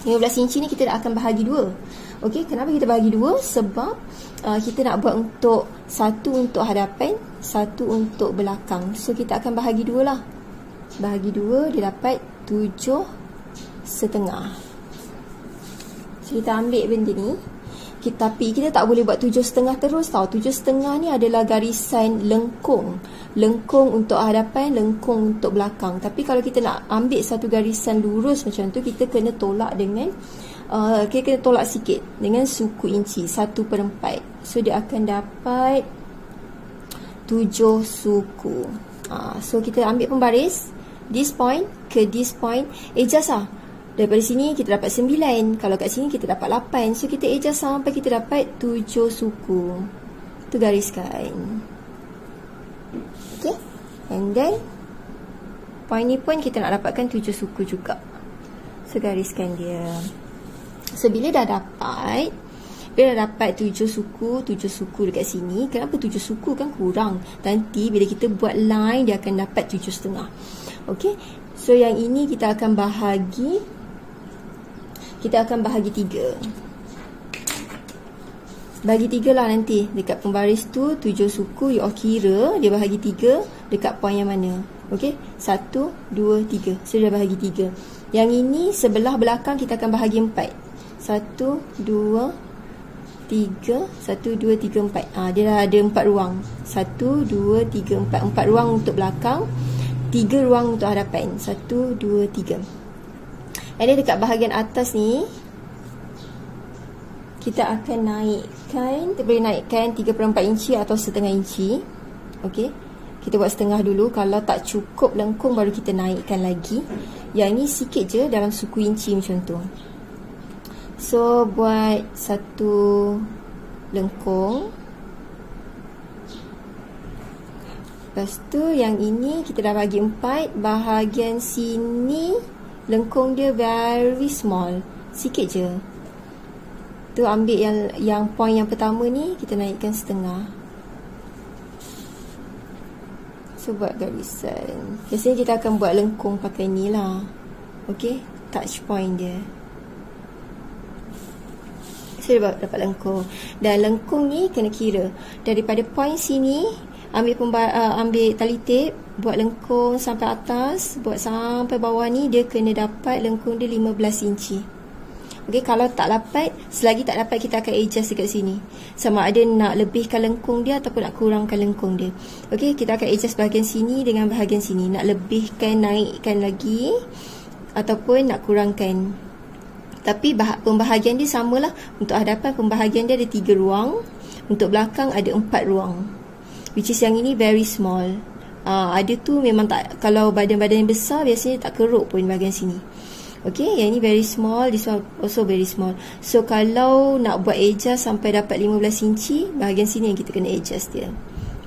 Speaker 1: 15 inci ni kita akan bahagi 2. Okey, kenapa kita bahagi 2? Sebab kita nak buat untuk satu untuk hadapan, satu untuk belakang. So kita akan bahagi 2 lah. Bahagi 2 dia dapat 7,5. So kita ambil benda ni. Tapi kita tak boleh buat 7,5 terus tau. 7,5 ni adalah garisan lengkung. Lengkung untuk hadapan, lengkung untuk belakang. Tapi kalau kita nak ambil satu garisan lurus macam tu, kita kena tolak dengan kita kena tolak sikit dengan suku inci 1/4. So dia akan dapat 7 suku. So kita ambil pembaris this point ke this point, adjust lah. Daripada sini kita dapat 9. Kalau kat sini kita dapat 8. So kita adjust sampai kita dapat 7 suku. Tu gariskan. Okay. And then point ni pun kita nak dapatkan 7 suku juga. So gariskan dia. So bila dah dapat 7 suku dekat sini. Kenapa 7 suku? Kan kurang. Nanti bila kita buat line dia akan dapat 7,5. Okay. So yang ini kita akan bahagi 3. Bagi 3 lah nanti. Dekat pembaris tu 7 suku, you all kira dia bahagi 3 dekat point yang mana. Okey, 1, 2, 3. So dia bahagi 3. Yang ini sebelah belakang kita akan bahagi 4. 1, 2, 3. 1, 2, 3, 4. Dia dah ada 4 ruang. 1, 2, 3, 4. 4 ruang untuk belakang, 3 ruang untuk hadapan. 1, 2, 3. Jadi dekat bahagian atas ni kita akan naikkan, kita boleh naikkan 3/4 inci atau setengah inci. Okey. Kita buat setengah dulu. Kalau tak cukup lengkung baru kita naikkan lagi. Yang ni sikit je dalam suku inci macam tu. So buat satu lengkung. Lepas tu yang ini kita dah bagi 4. Bahagian sini lengkung dia very small. Sikit je. Tu ambil yang point yang pertama ni, kita naikkan setengah. kita buat garisan. Biasanya kita akan buat lengkung pakai ni lah. Okey, touch point dia. Saya dapat lengkung. Dan lengkung ni kena kira daripada point sini, ambil tali tape, buat lengkung sampai atas, buat sampai bawah ni, dia kena dapat lengkung dia 15 inci. Okey, kalau tak dapat, selagi tak dapat, kita akan adjust dekat sini. Sama ada nak lebihkan lengkung dia ataupun nak kurangkan lengkung dia. Okey, kita akan adjust bahagian sini dengan bahagian sini. Nak lebihkan, naikkan lagi ataupun nak kurangkan. Tapi pembahagian dia samalah. Untuk hadapan pembahagian dia ada 3 ruang. Untuk belakang ada 4 ruang. Which is yang ini very small. Ada tu memang tak, kalau badan-badan yang besar biasanya tak keruk pun bahagian sini. Okay, yang ni very small, this one also very small. So kalau nak buat adjust sampai dapat 15 inci, bahagian sini yang kita kena adjust dia.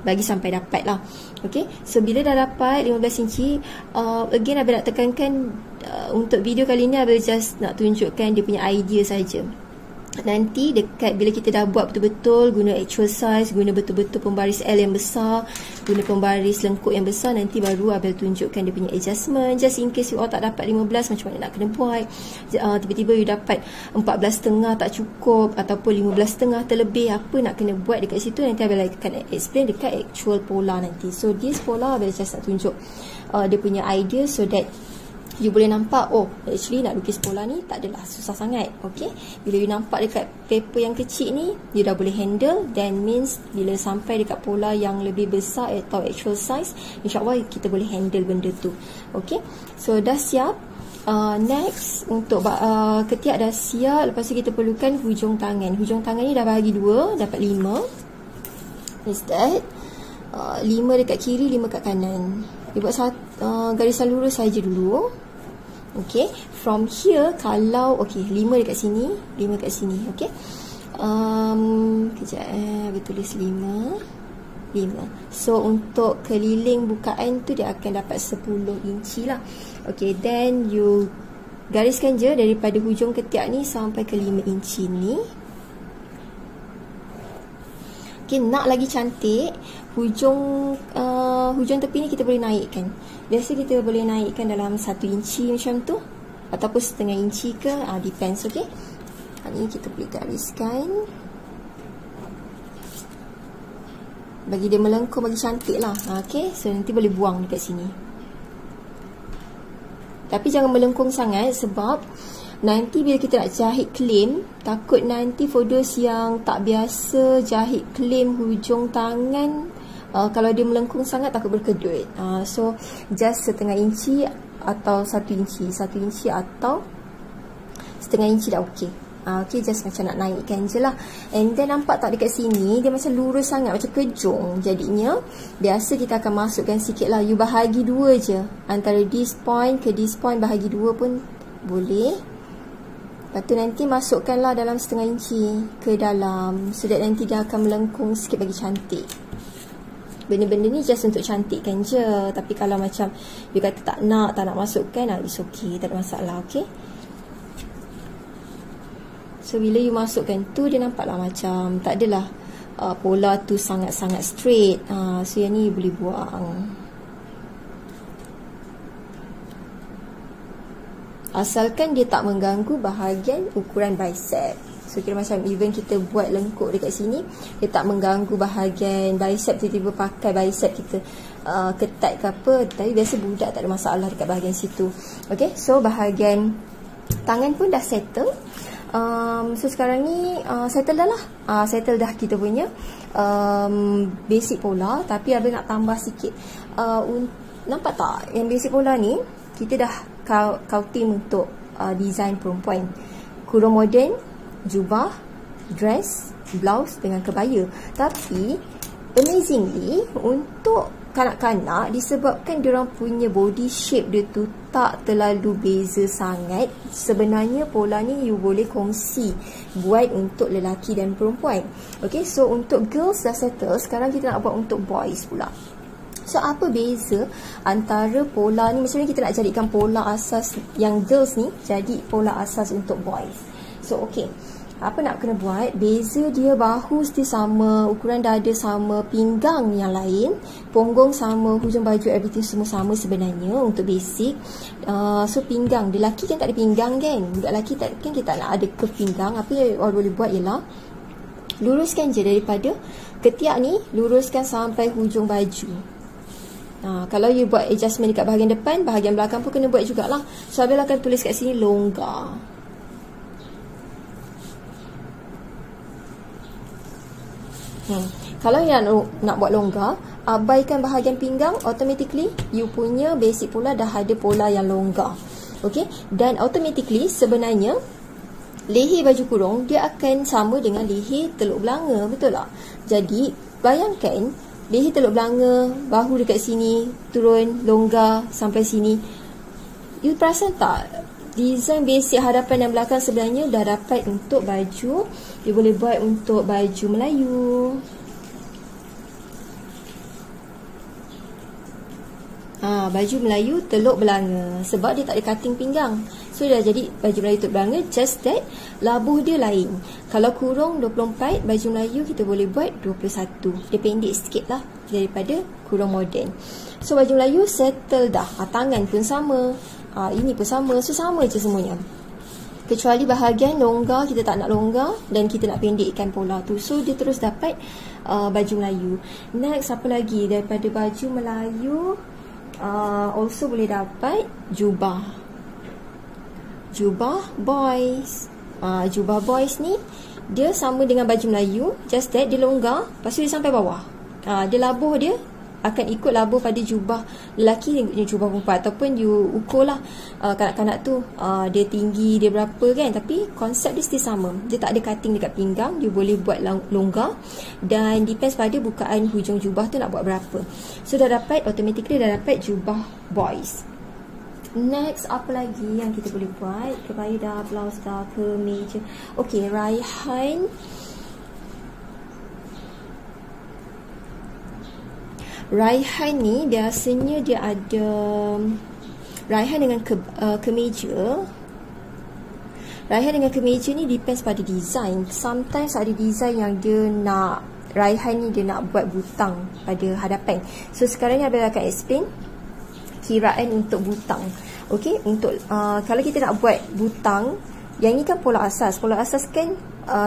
Speaker 1: Bagi sampai dapat lah. Okay, so bila dah dapat 15 inci, again Abel nak tekankan, untuk video kali ni Abel just nak tunjukkan dia punya idea saja. Nanti dekat bila kita dah buat betul-betul, guna actual size, guna betul-betul pembaris L yang besar, guna pembaris lengkuk yang besar, nanti baru Abel tunjukkan dia punya adjustment. Just in case you all tak dapat 15, macam mana nak kena buat. Tiba-tiba you dapat 14.5 tak cukup, ataupun 15.5 terlebih, apa nak kena buat dekat situ, nanti Abel akan explain dekat actual pola nanti. So this pola Abel just nak tunjuk dia punya idea, so that you boleh nampak, oh actually nak lukis pola ni tak adalah susah sangat. Okay, bila you nampak dekat paper yang kecil ni, you dah boleh handle. Then means bila sampai dekat pola yang lebih besar atau actual size, insyaAllah kita boleh handle benda tu. Okay, so dah siap. Next, untuk ketiak dah siap. Lepas tu kita perlukan hujung tangan. Hujung tangan ni dah bahagi 2, dapat 5. Is that 5 dekat kiri, 5 kat kanan. Dia buat garisan lurus saja dulu. Okay, from here, kalau okay, 5 dekat sini, 5 kat sini. Okay, kejap, tulis 5. So untuk keliling bukaan tu dia akan dapat 10 inci lah. Okay, then you gariskan je daripada hujung ketiak ni sampai ke 5 inci ni. Okay, nak lagi cantik, hujung tepi ni kita boleh naikkan. Biasa kita boleh naikkan dalam 1 inci macam tu, ataupun setengah inci ke, depends. Okay, ni kita boleh gariskan bagi dia melengkung, bagi cantik lah. Okay, so nanti boleh buang dekat sini. Tapi jangan melengkung sangat, sebab nanti bila kita nak jahit claim, takut nanti for those yang tak biasa jahit claim hujung tangan, kalau dia melengkung sangat takut berkedut. So just setengah inci atau 1 inci, 1 inci atau setengah inci dah okey. Okay, just macam nak naikkan je lah. And then nampak tak dekat sini, dia macam lurus sangat, macam kejung. Jadinya biasa kita akan masukkan sikit lah. You bahagi 2 je, antara this point ke this point, bahagi 2 pun boleh. Lepas tu nanti masukkanlah dalam setengah inci ke dalam, so that nanti dia akan melengkung sikit bagi cantik. Benda-benda ni just untuk cantikkan je. Tapi kalau macam you kata tak nak masukkan, it's okay, tak ada masalah. Okay, so bila you masukkan tu, dia nampaklah macam tak adalah pola tu sangat-sangat straight. So yang ni you boleh buang. Asalkan dia tak mengganggu bahagian ukuran bicep. So kira macam even kita buat lengkuk dekat sini, dia tak mengganggu bahagian bicep, tiba-tiba pakai bicep kita ketat ke apa. Tapi biasa budak tak ada masalah dekat bahagian situ. Okay, so bahagian tangan pun dah settle. So sekarang ni settle dah lah. Settle dah kita punya basic pola. Tapi Abel nak tambah sikit. Nampak tak yang basic pola ni, kita dah counting untuk design perempuan. Kurung moden, jubah, dress, blouse dengan kebaya. Tapi amazingly, untuk kanak-kanak, disebabkan diorang punya body shape dia tu tak terlalu beza sangat, sebenarnya pola ni you boleh kongsi buat untuk lelaki dan perempuan. Okay, so untuk girls dah settle. Sekarang kita nak buat untuk boys pula. So apa beza antara pola ni? Macam mana kita nak jadikan pola asas yang girls ni jadi pola asas untuk boys? So okay, apa nak kena buat, beza dia bahu mesti sama, ukuran dada sama, pinggang yang lain, punggung sama, hujung baju everything semua sama sebenarnya untuk basic. So pinggang, dia lelaki kan tak ada pinggang kan, budak lelaki tak, kan kita nak ada curve pinggang. Apa yang orang boleh buat ialah luruskan je daripada ketiak ni, luruskan sampai hujung baju. Kalau you buat adjustment dekat bahagian depan, bahagian belakang pun kena buat jugalah. So Abilah akan tulis kat sini longgar. Kalau yang nak buat longgar, abaikan bahagian pinggang, automatically you punya basic pola dah ada pola yang longgar. Okay, dan automatically sebenarnya leher baju kurung dia akan sama dengan leher teluk belanga, betul tak? Jadi bayangkan leher teluk belanga, bahu dekat sini, turun, longgar sampai sini. You perasan tak? Design basic hadapan dan belakang sebenarnya dah dapat untuk baju. Dia boleh buat untuk baju Melayu. Baju Melayu teluk belanga, sebab dia tak ada cutting pinggang. So dah jadi baju Melayu teluk belanga, just that labuh dia lain. Kalau kurung 24, baju Melayu kita boleh buat 21. Dia pendek sikit lah daripada kurung moden. So baju Melayu settle dah. Tangan pun sama, ini pun sama. So sama je semuanya, kecuali bahagian longgar kita tak nak longgar dan kita nak pendekkan pola tu. So dia terus dapat baju Melayu. Next, apa lagi daripada baju Melayu? Also boleh dapat jubah. Jubah boys. Jubah boys ni dia sama dengan baju Melayu, just that dia longgar, lepas tu dia sampai bawah. Dia labuh dia akan ikut labuh pada jubah lelaki dan jubah perempuan, ataupun you ukur lah kanak-kanak tu dia tinggi dia berapa kan, tapi konsep dia still sama. Dia tak ada cutting dekat pinggang, dia boleh buat longgar dan depends pada bukaan hujung jubah tu nak buat berapa. So dah dapat, automatically dah dapat jubah boys. Next, apa lagi yang kita boleh buat? Kebaya dah, blouse dah, kemeja. Okay, raihan. Raihan ni biasanya dia ada raihan dengan kemeja. Raihan dengan kemeja ni depends pada design. Sometimes ada design yang dia nak raihan ni dia nak buat butang pada hadapan. So sekarang ni Abang akan explain kiraan untuk butang. Okay, untuk kalau kita nak buat butang, yang ni kan pola asas. Pola asas kan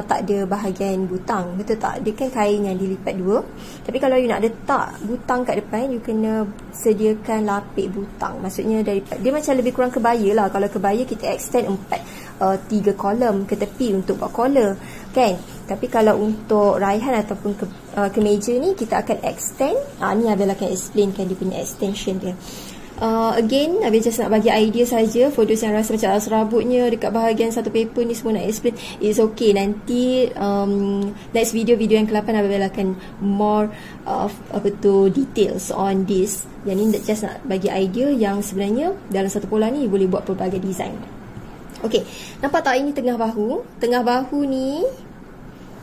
Speaker 1: tak ada bahagian butang, betul tak? Dia kan kain yang dilipat dua. Tapi kalau you nak letak butang kat depan, you kena sediakan lapik butang. Maksudnya daripada, dia macam lebih kurang kebaya lah. Kalau kebaya kita extend 3 kolom ke tepi untuk buat collar kan. Tapi kalau untuk raihan ataupun kemeja ni, kita akan extend. Ni Abel akan explainkan dia punya extension dia. Again, Abel just nak bagi idea saja. For those yang rasa macam serabutnya dekat bahagian satu paper ni semua nak explain, it's okay. Nanti next video yang ke-8 Abel akan more details on this. Yang ni just nak bagi idea yang sebenarnya dalam satu pola ni boleh buat pelbagai design. Okay, nampak tak ini tengah bahu? Tengah bahu ni,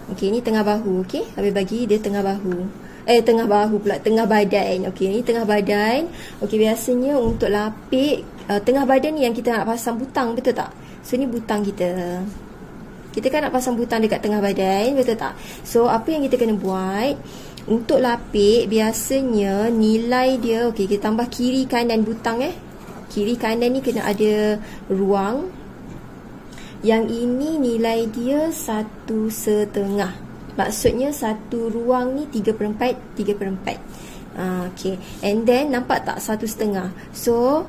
Speaker 1: okay, ni tengah bahu. Okay, Abel bagi dia tengah bahu. Tengah bahu pula, tengah badan. Okey, ni tengah badan. Okey, biasanya untuk lapik tengah badan ni yang kita nak pasang butang, betul tak? So ni butang kita. Kita kan nak pasang butang dekat tengah badan, betul tak? So apa yang kita kena buat untuk lapik, biasanya nilai dia, okey, kita tambah kiri kanan butang kiri kanan ni kena ada ruang. Yang ini nilai dia 1/2. Maksudnya satu ruang ni 3/4. Okay. And then nampak tak 1/2? So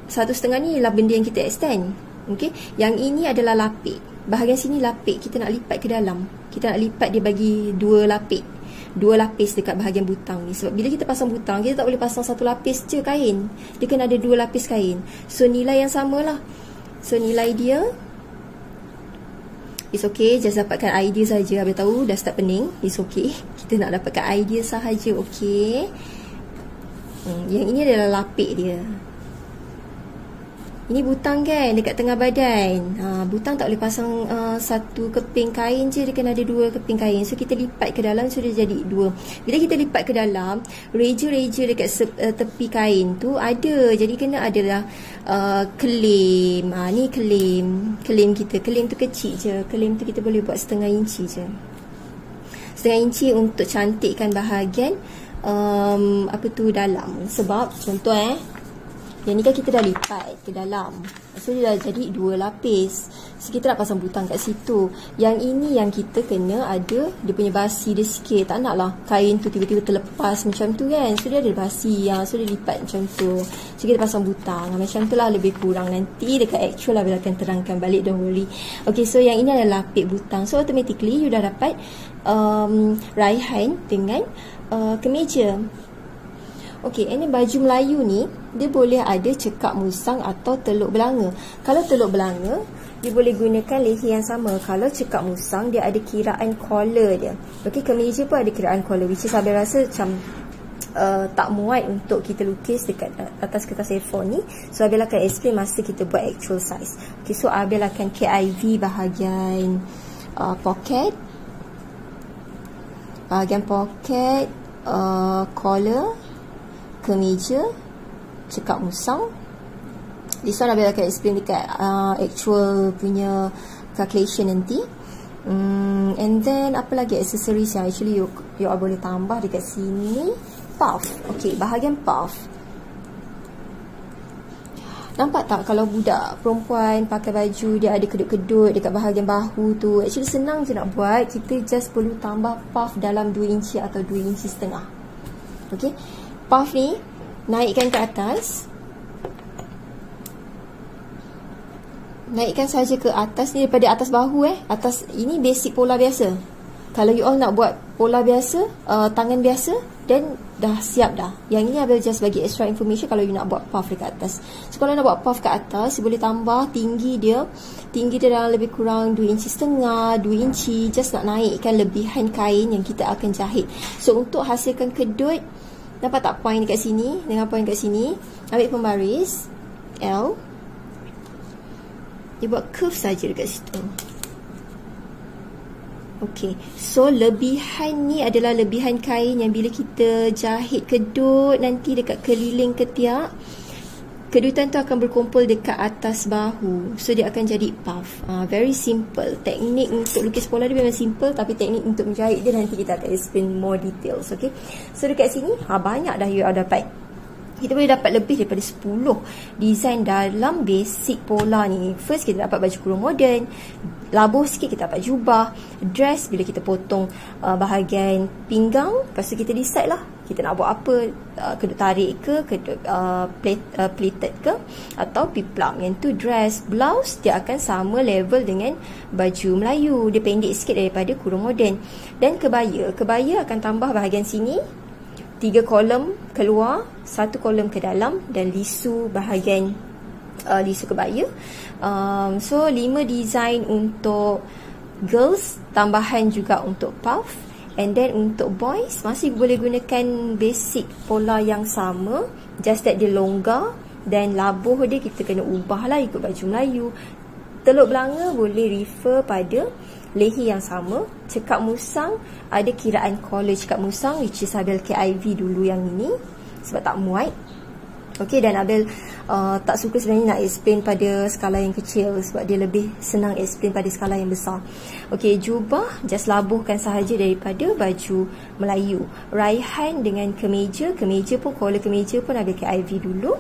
Speaker 1: 1/2 ni ialah benda yang kita extend. Okay. Yang ini adalah lapik. Bahagian sini lapik, kita nak lipat ke dalam. Kita nak lipat dia bagi 2 lapik. 2 lapis dekat bahagian butang ni. Sebab bila kita pasang butang, kita tak boleh pasang 1 lapis je kain. Dia kena ada 2 lapis kain. So nilai yang samalah. So nilai dia, it's okay, just dapatkan idea saja. Habis tahu dah start pening, it's okay. Kita nak dapatkan idea sahaja, okay. Yang ini adalah lapik dia. Ini butang kan dekat tengah badan. Butang tak boleh pasang satu keping kain je, dia kena ada 2 keping kain. So kita lipat ke dalam, so dia jadi 2. Bila kita lipat ke dalam, reja-reja dekat tepi kain tu ada. Jadi kena adalah kelem. Ni kelem kita. Kelem tu kecil je. Kelem tu kita boleh buat 1/2 inci je. 1/2 inci untuk cantikkan bahagian dalam. Sebab contoh yang ni kan kita dah lipat ke dalam, so dia dah jadi 2 lapis. So kita nak pasang butang kat situ. Yang ini yang kita kena ada dia punya basi dia sikit. Tak nak lah kain tu tiba-tiba terlepas macam tu kan. So dia ada basi, so dia lipat macam tu. So kita pasang butang macam tu lah, lebih kurang. Nanti dekat actual lah bila akan terangkan balik, don't worry. Okay, so yang ini adalah lapik butang. So automatically you dah dapat raihan dengan kemeja. Okey, ini baju Melayu ni dia boleh ada cekak musang atau teluk belanga. Kalau teluk belanga, dia boleh gunakan leher yang sama. Kalau cekak musang, dia ada kiraan collar dia. Okey, kemeja pun ada kiraan collar, which is Abel rasa macam tak muat untuk kita lukis dekat atas kertas A4 ni. So Abel akan explain masa kita buat actual size. Okey, so Abel akan KIV bahagian pocket. Bahagian pocket, collar, kemeja, cekak musang. This one Abel akan explain dekat actual punya calculation nanti. And then apa lagi accessories yang actually you boleh tambah dekat sini? Puff. Okay, bahagian puff. Nampak tak kalau budak perempuan pakai baju dia ada kedut-kedut dekat bahagian bahu tu? Actually senang je nak buat. Kita just perlu tambah puff dalam 2 inci atau 2 inci setengah. Okay, puff ni naikkan ke atas. Naikkan saja ke atas ni daripada atas bahu atas. Ini basic pola biasa. Kalau you all nak buat pola biasa, tangan biasa, then dah siap dah. Yang ini Abel just bagi extra information kalau you nak buat puff dekat atas. So kalau nak buat puff kat atas, you boleh tambah tinggi dia. Tinggi dia dalam lebih kurang 2 inci setengah, 2 inci. Just nak naikkan lebihan kain yang kita akan jahit. So untuk hasilkan kedut, nampak tak point dekat sini dengan point kat sini? Ambil pembaris L. Dia buat curve saja dekat situ. Okey, so lebihan ni adalah lebihan kain yang bila kita jahit kedut nanti dekat keliling ketiak, kedutan tu akan berkumpul dekat atas bahu. So dia akan jadi puff. Very simple. Teknik untuk lukis pola dia memang simple, tapi teknik untuk menjahit dia nanti kita akan explain more details. Okay, so dekat sini banyak dah you dapat. Kita boleh dapat lebih daripada 10 design dalam basic pola ni. First kita dapat baju kurung moden, labuh sikit kita dapat jubah, dress bila kita potong bahagian pinggang. Lepas tu kita decide lah kita nak buat apa, kedut tarik ke, kedut pleated ke, atau piplum. Yang tu dress. Blouse dia akan sama level dengan baju Melayu, dia pendek sikit daripada kurung moden. Dan kebaya akan tambah bahagian sini 3 kolom keluar, 1 kolom ke dalam, dan lisu bahagian lisu kebaya. So 5 design untuk girls, tambahan juga untuk puff. And then untuk boys masih boleh gunakan basic pola yang sama, just that dia longgar. Dan labuh dia kita kena ubah lah ikut baju Melayu. Teluk belanga boleh refer pada leher yang sama. Cekak musang ada kiraan collar cekak musang, which is Abel KIV dulu yang ini sebab tak muat. Okey, dan Abel tak suka sebenarnya nak explain pada skala yang kecil sebab dia lebih senang explain pada skala yang besar. Okey, jubah just labuhkan sahaja daripada baju Melayu. Raihan dengan kemeja pun, collar kemeja pun Abel KIV dulu.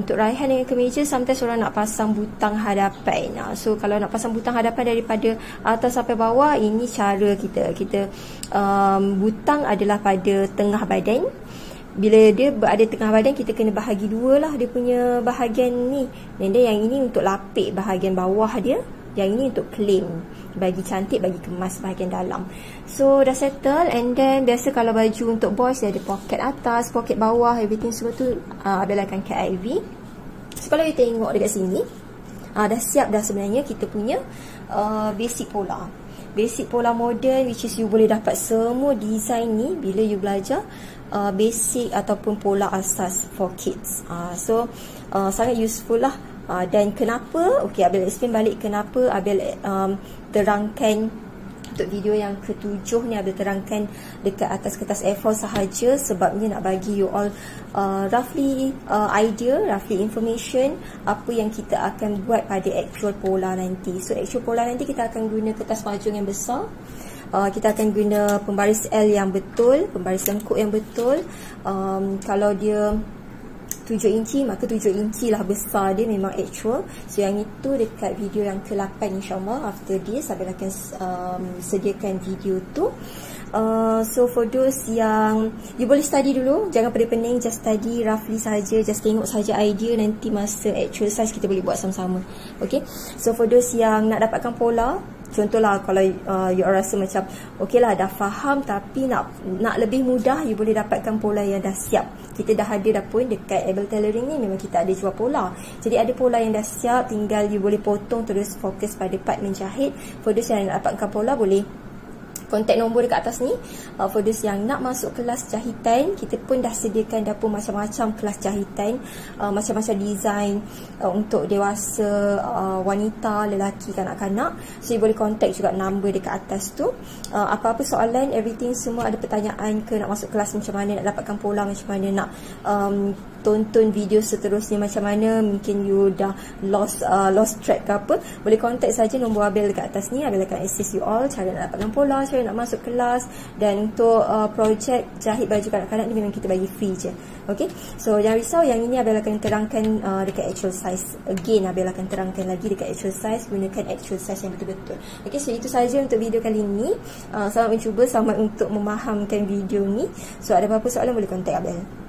Speaker 1: Untuk raihan dengan kemeja, sometimes orang nak pasang butang hadapan. So kalau nak pasang butang hadapan daripada atas sampai bawah, ini cara kita butang adalah pada tengah badan. Bila dia berada tengah badan, kita kena bahagi dua lah dia punya bahagian ni. Dan yang ini untuk lapik bahagian bawah dia, yang ini untuk claim, bagi cantik, bagi kemas bahagian dalam. So dah settle. And then biasa kalau baju untuk boys dia ada pocket atas, pocket bawah, everything semua tu Abel akan KIV. So kalau you tengok dekat sini, dah siap dah sebenarnya kita punya basic pola. Basic pola modern, which is you boleh dapat semua design ni bila you belajar basic ataupun pola asas for kids. So sangat useful lah Dan kenapa, okey, Abel explain balik kenapa Abel terangkan untuk video yang ke-7 ni, Abel terangkan dekat atas kertas A4 sahaja, sebabnya nak bagi you all roughly idea, roughly information apa yang kita akan buat pada actual pola nanti. So actual pola nanti kita akan guna kertas majung yang besar. Kita akan guna pembaris L yang betul, pembaris lengkuk yang betul. Kalau dia 7 inci, maka 7 inci lah besar dia, memang actual. So yang itu dekat video yang ke-8 insyaAllah. After this, Abel akan sediakan video tu. So for those yang you boleh study dulu, jangan pada pening, just study roughly saja, just tengok saja idea, nanti masa actual size kita boleh buat sama-sama. Okay, so for those yang nak dapatkan pola, contohlah kalau you rasa macam okey lah dah faham tapi nak lebih mudah, you boleh dapatkan pola yang dah siap. Kita dah ada dah pun dekat Abel Tailoring ni, memang kita ada jual pola. Jadi ada pola yang dah siap, tinggal you boleh potong terus fokus pada part menjahit. For those yang nak dapatkan pola, boleh kontak nombor dekat atas ni. For those yang nak masuk kelas jahitan, kita pun dah sediakan dah pun macam-macam kelas jahitan, macam-macam design untuk dewasa, wanita, lelaki, kanak-kanak. So you boleh kontak juga nombor dekat atas tu. Apa-apa soalan, everything semua, ada pertanyaan ke nak masuk kelas macam mana, nak dapatkan pola macam mana, nak tonton video seterusnya macam mana, mungkin you dah lost track ke apa, boleh kontak saja nombor Abel dekat atas ni. Abel akan assist you all cara nak dapatkan pola, cara nak masuk kelas. Dan untuk projek jahit baju kanak-kanak ni memang kita bagi free je. Okay, so jangan risau, yang ini Abel akan terangkan dekat actual size. Again, Abel akan terangkan lagi dekat actual size, gunakan actual size yang betul-betul. Okay, so itu saja untuk video kali ini. Selamat mencuba, selamat untuk memahamkan video ni. So ada apa-apa soalan boleh kontak Abel.